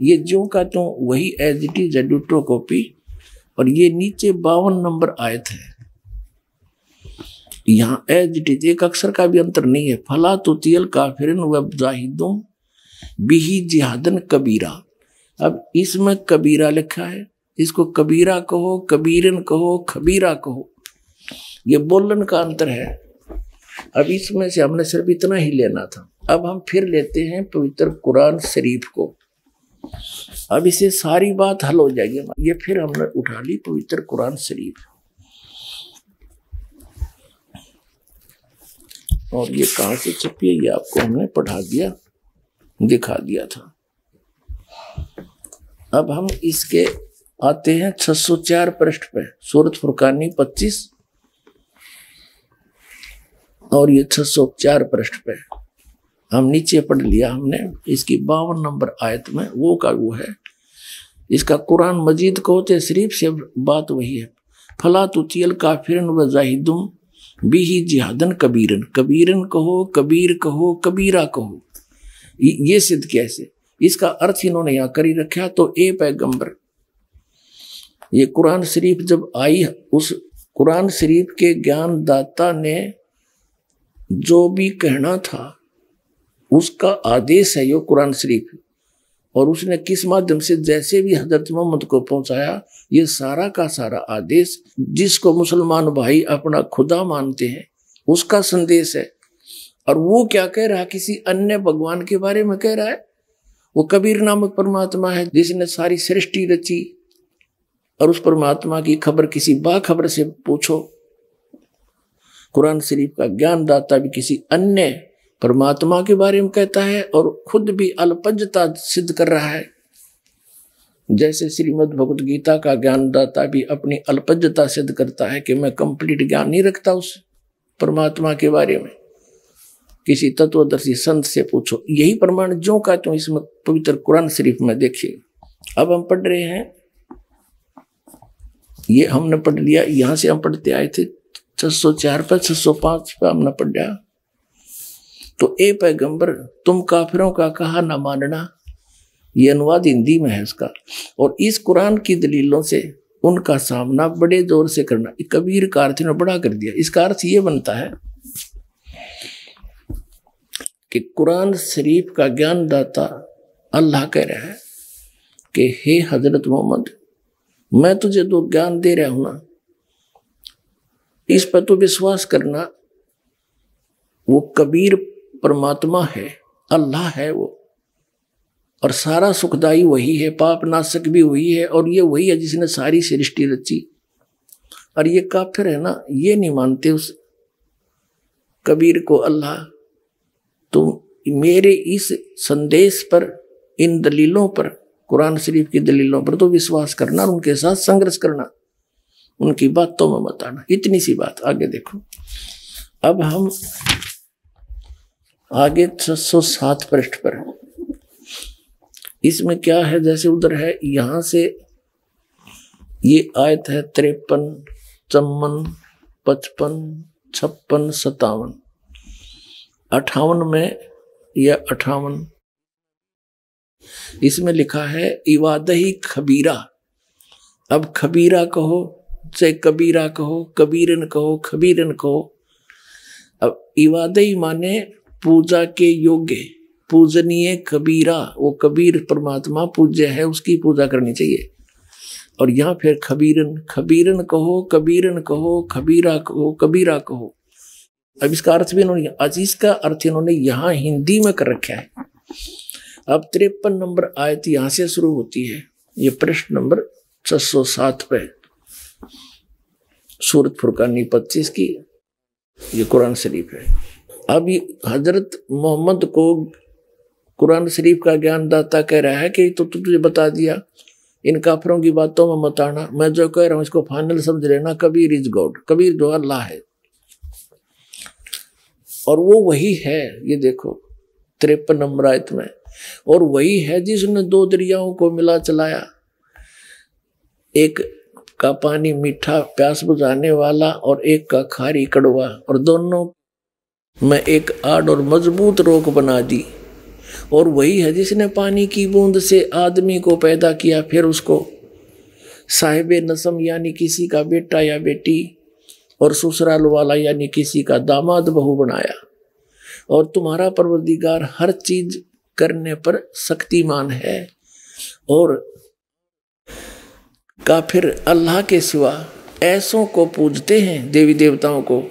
ये जो का तो वही as it is ditto copy, और ये नीचे 52 नंबर आयत है, यहाँ एज इट इज, एक अक्षर का भी अंतर नहीं है। फला तुतियल काफिरिन व जाहिदुम बिही जिहादन कबीरा। अब इसमें कबीरा लिखा है, इसको कबीरा कहो, कबीरन कहो, खबीरा कहो, ये बोलन का अंतर है। अब इसमें से हमने सिर्फ इतना ही लेना था। अब हम फिर लेते हैं पवित्र कुरान शरीफ को, अब इसे सारी बात हल हो जाएगी। ये फिर हमने उठा ली पवित्र कुरान शरीफ, और ये कहाँ से छपी है ये आपको हमने पढ़ा दिया, दिखा दिया था। अब हम इसके आते हैं 604 पृष्ठ पे, सूरत फुरकानी 25 और ये 604 पृष्ठ पे हम नीचे पढ़ लिया हमने। इसकी 52 नंबर आयत में वो का वो है, इसका कुरान मजीद को होते शरीफ से बात वही है। फला तुतियल काफिरन व जाहिदुम बिही जिहादन कबीरन, कबीरन कहो, कबीर कहो, कबीरा कहो, ये सिद्ध कैसे, इसका अर्थ इन्होंने यहाँ करी रखा। तो ए पैगंबर, ये कुरान शरीफ जब आई, उस कुरान शरीफ के ज्ञान दाता ने जो भी कहना था उसका आदेश है यो कुरान शरीफ, और उसने किस माध्यम से जैसे भी हजरत मोहम्मद को पहुंचाया, ये सारा का सारा आदेश जिसको मुसलमान भाई अपना खुदा मानते हैं उसका संदेश है। और वो क्या कह रहा है, किसी अन्य भगवान के बारे में कह रहा है। वो कबीर नामक परमात्मा है जिसने सारी सृष्टि रची, और उस परमात्मा की खबर किसी बाखबर से पूछो। कुरान शरीफ का ज्ञान दाता भी किसी अन्य परमात्मा के बारे में कहता है, और खुद भी अल्पज्जता सिद्ध कर रहा है। जैसे श्रीमद् भगवत गीता का ज्ञान दाता भी अपनी अल्पज्जता सिद्ध करता है कि मैं कंप्लीट ज्ञान नहीं रखता उस परमात्मा के बारे में, किसी तत्वदर्शी संत से पूछो। यही प्रमाण जो का तो इसमें पवित्र कुरान शरीफ में देखिए। अब हम पढ़ रहे हैं, ये हमने पढ़ लिया, यहां से हम पढ़ते आए थे 604 पर 605 पर हमने पढ़ा। तो ए पैगंबर, तुम काफिरों का कहा न मानना, ये अनुवाद हिंदी में है इसका, और इस कुरान की दलीलों से उनका सामना बड़े जोर से करना। कबीर का अर्थ ने बड़ा कर दिया। इसका अर्थ ये बनता है कि कुरान शरीफ का ज्ञान दाता अल्लाह कह रहा है कि हे हजरत मोहम्मद, मैं तुझे जो ज्ञान दे रहा हूं ना, इस पर तो विश्वास करना। वो कबीर परमात्मा है, अल्लाह है वो, और सारा सुखदाई वही है, पाप नाशक भी वही है, और ये वही है जिसने सारी सृष्टि रची। और ये काफिर है ना, ये नहीं मानते उस कबीर को अल्लाह। तो मेरे इस संदेश पर, इन दलीलों पर, कुरान शरीफ की दलीलों पर तो विश्वास करना, और उनके साथ संघर्ष करना, उनकी बातों में मत आना। इतनी सी बात। आगे देखो, अब हम आगे 607 पृष्ठ पर, इसमें क्या है, जैसे उधर है, यहां से ये आयत है 53, 54, 55, 56, 57, 58 में या 58 इसमें लिखा है इवादही खबीरा। अब खबीरा कहो चाहे कबीरा कहो, कबीरन कहो, खबीरन कहो। अब इवादही माने पूजा के योग्य, पूजनीय कबीरा, वो कबीर परमात्मा पूज्य है, उसकी पूजा करनी चाहिए। और यहाँ फिर खबीरन, खबीरन कहो, कबीरन कहो, खबीरा कहो, कबीरा कहो। अब इसका अर्थ भी इन्होंने, आज इसका अर्थ इन्होंने यहाँ हिंदी में कर रखा है। अब 53 नंबर आयत यहां से शुरू होती है, ये प्रश्न नंबर 607 पे, सूरत फुरकानी 25 की, ये कुरान शरीफ है। अब हजरत मोहम्मद को कुरान शरीफ का ज्ञान दाता कह रहा है कि तो तुझे बता दिया, इन काफरों की बातों में मत आना, मैं जो कह रहा हूं इसको फाइनल समझ लेना, कबीर इज गॉड, कबीर जो अल्लाह है। और वो वही है, ये देखो 53 नंबर आयत में, और वही है जिसने दो दरियाओं को मिला चलाया, एक का पानी मीठा प्यास बुझाने वाला और एक का खारी कड़वा, और दोनों में एक आड़ और मजबूत रोक बना दी। और वही है जिसने पानी की बूंद से आदमी को पैदा किया, फिर उसको साहिबे नसम यानी किसी का बेटा या बेटी, और ससुराल वाला यानी किसी का दामाद बहू बनाया। और तुम्हारा परवरदिगार हर चीज करने पर शक्तिमान है। और काफिर अल्लाह के सिवा ऐसों को पूजते हैं, देवी देवताओं को,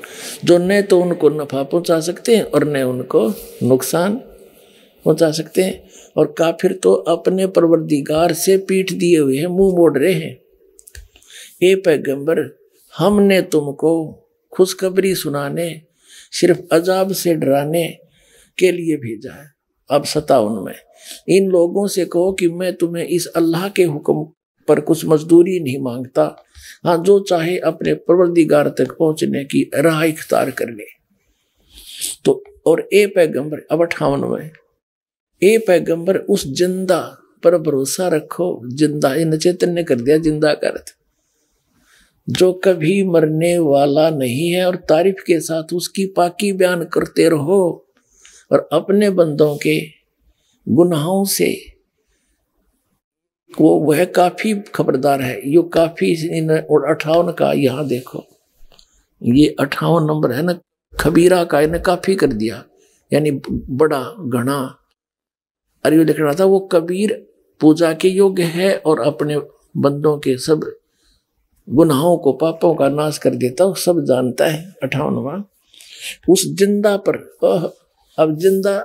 जो न तो उनको नफा पहुंचा सकते हैं और न उनको नुकसान पहुंचा सकते हैं। और काफिर तो अपने परवरदिगार से पीठ दिए हुए हैं, मुंह मोड़ रहे हैं। ए पैगंबर, हमने तुमको खुशखबरी सुनाने, सिर्फ अजाब से डराने के लिए भेजा है। अब 57 में, इन लोगों से कहो कि मैं तुम्हें इस अल्लाह के हुक्म पर कुछ मजदूरी नहीं मांगता, हाँ जो चाहे अपने परवरदिगार तक पहुंचने की राह इख्तियार कर ले। तो और ए पैगंबर, अब 58 में, ए पैगंबर उस जिंदा पर भरोसा रखो, जिंदा इन चैतन्य कर दिया, जिंदा का अर्थ जो कभी मरने वाला नहीं है, और तारीफ के साथ उसकी पाकी बयान करते रहो, और अपने बंदों के गुनाहों से वो वह काफी खबरदार है। यो काफी और 58 का यहाँ देखो, ये 58 नंबर है ना, खबीरा का इन्हें काफी कर दिया, यानी बड़ा घना। अरे ये लिख रहा था वो कबीर पूजा के योग्य है और अपने बंदों के सब गुनाहों को, पापों का नाश कर देता, वो सब जानता है। 58वां, उस जिंदा पर। अब जिंदा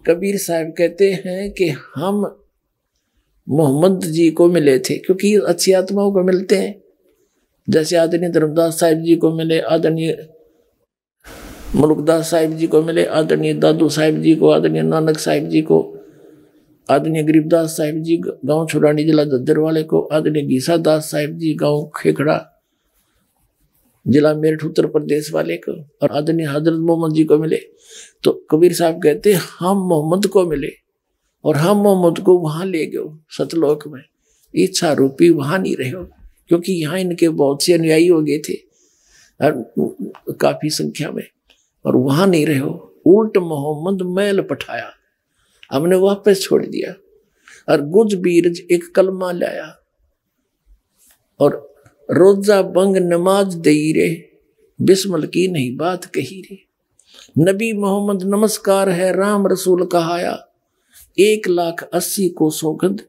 कबीर साहब कहते हैं कि हम मोहम्मद जी को मिले थे, क्योंकि अच्छी आत्माओं को मिलते हैं, जैसे आदरणीय धर्मदास साहिब जी को मिले, आदरणीय मुल्कदास साहिब जी को मिले, आदरणीय दादू साहिब जी को, आदरणीय नानक साहिब जी को, आदरणीय गरीबदास साहिब जी गांव छुरानी जिला दद्दर वाले को, आदरणीय गीसा दास साहिब जी गांव खेखड़ा जिला मेरठ उत्तर प्रदेश वाले को, और आदरणीय हजरत मोहम्मद जी को मिले। तो कबीर साहब कहते हम मोहम्मद को मिले और हम मोहम्मद को वहां ले गए सतलोक में, इच्छा रूपी वहां नहीं रहे हो, क्योंकि यहाँ इनके बहुत से अनुयायी हो गए थे काफी संख्या में, और वहां नहीं रहे हो। उल्ट मोहम्मद मैल पठाया, हमने वापस छोड़ दिया, और गुज बीरज एक कलमा लाया, और रोजा बंग नमाज दई रे, बिस्मल की नहीं बात कही रे। नबी मोहम्मद नमस्कार है, राम रसूल कहाया, 1,80,000 को सौगंध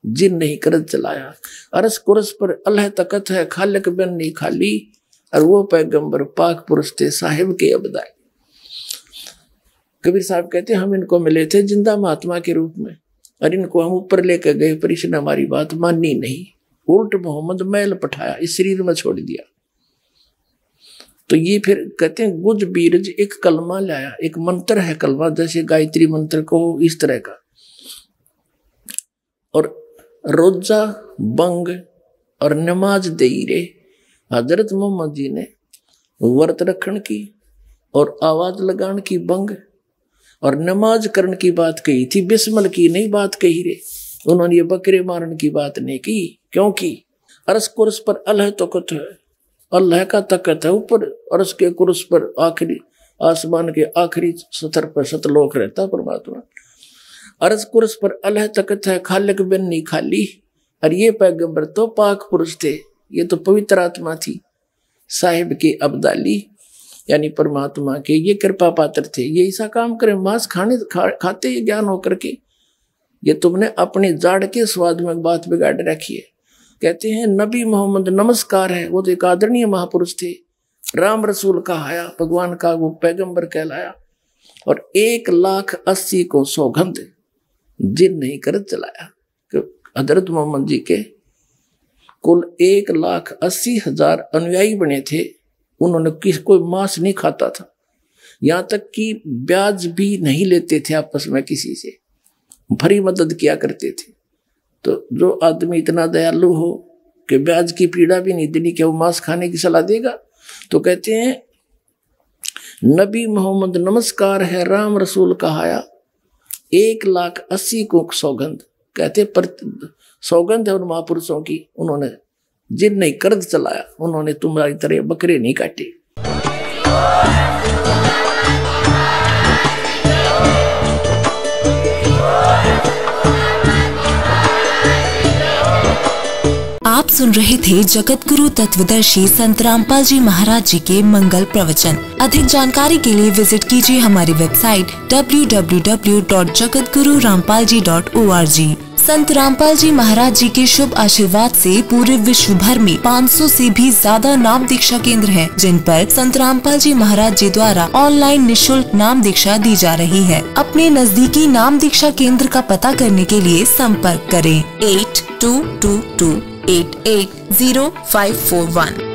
जिन नहीं करत चलाया। अरस कुरस पर अल्लाह तकत है, खालिक बिन नहीं खाली, और वो पैगंबर पाक पुरुष थे साहिब के अबदाई। कबीर साहब कहते हम इनको मिले थे जिंदा महात्मा के रूप में, और इनको हम ऊपर लेकर गए, पर इसने हमारी बात मानी नहीं। उल्ट मोहम्मद मैल पठाया, इस शरीर में छोड़ दिया। तो ये फिर कहते हैं गुज बीरज एक कलमा लाया, एक मंत्र है कलमा, जैसे गायत्री मंत्र को, इस तरह का। और रोजा बंग और नमाज दई रे, हजरत मोहम्मद जी ने व्रत रखन की और आवाज लगान की बंग और नमाज करने की बात कही थी, बिस्मल की नहीं बात कही रे। उन्होंने ये बकरे मारने की बात नहीं की, क्योंकि अरस कुरस पर अल्लाह तो कुछ है, अल्लाह का तख्त है ऊपर, और उसके कुर्स पर आखिरी आसमान के आखिरी सतर पर सतलोक रहता परमात्मा। अर्ज कुर्स पर अल्लाह तख्त है, खालिक बिन नहीं खाली। और ये पैगंबर तो पाक पुरुष थे, ये तो पवित्र आत्मा थी, साहिब के अब्दाली यानी परमात्मा के ये कृपा पात्र थे। ये ऐसा काम करे, मांस खाते ये ज्ञान होकर के, ये तुमने अपने जाड़ के स्वाद में बात बिगाड़ रखी है। कहते हैं नबी मोहम्मद नमस्कार है, वो तो एक आदरणीय महापुरुष थे, राम रसूल कहाया, भगवान का वो पैगंबर कहलाया। और 1,80,000 को सौगंध जिन नहीं कर चलाया। हजरत मोहम्मद जी के कुल 1,80,000 अनुयायी बने थे, उन्होंने कोई मांस नहीं खाता था, यहाँ तक कि ब्याज भी नहीं लेते थे आपस में किसी से, भरी मदद किया करते थे। तो जो आदमी इतना दयालु हो कि ब्याज की पीड़ा भी नहीं देनी, क्या वो मांस खाने की सलाह देगा? तो कहते हैं नबी मोहम्मद नमस्कार है, राम रसूल कहाया, 1,80,000 को सौगंध। कहते पर सौगंध है उन महापुरुषों की, उन्होंने जिन नहीं कर्ज चलाया, उन्होंने तुम्हारी तरह बकरे नहीं काटे। आप सुन रहे थे जगत गुरु तत्वदर्शी संत रामपाल जी महाराज जी के मंगल प्रवचन। अधिक जानकारी के लिए विजिट कीजिए हमारी वेबसाइट www.jagatgururampalji.org। संत रामपाल जी महाराज जी के शुभ आशीर्वाद से पूरे विश्व भर में 500 से भी ज्यादा नाम दीक्षा केंद्र हैं, जिन पर संत रामपाल जी महाराज जी द्वारा ऑनलाइन निशुल्क नाम दीक्षा दी जा रही है। अपने नजदीकी नाम दीक्षा केंद्र का पता करने के लिए संपर्क करें 8222880541।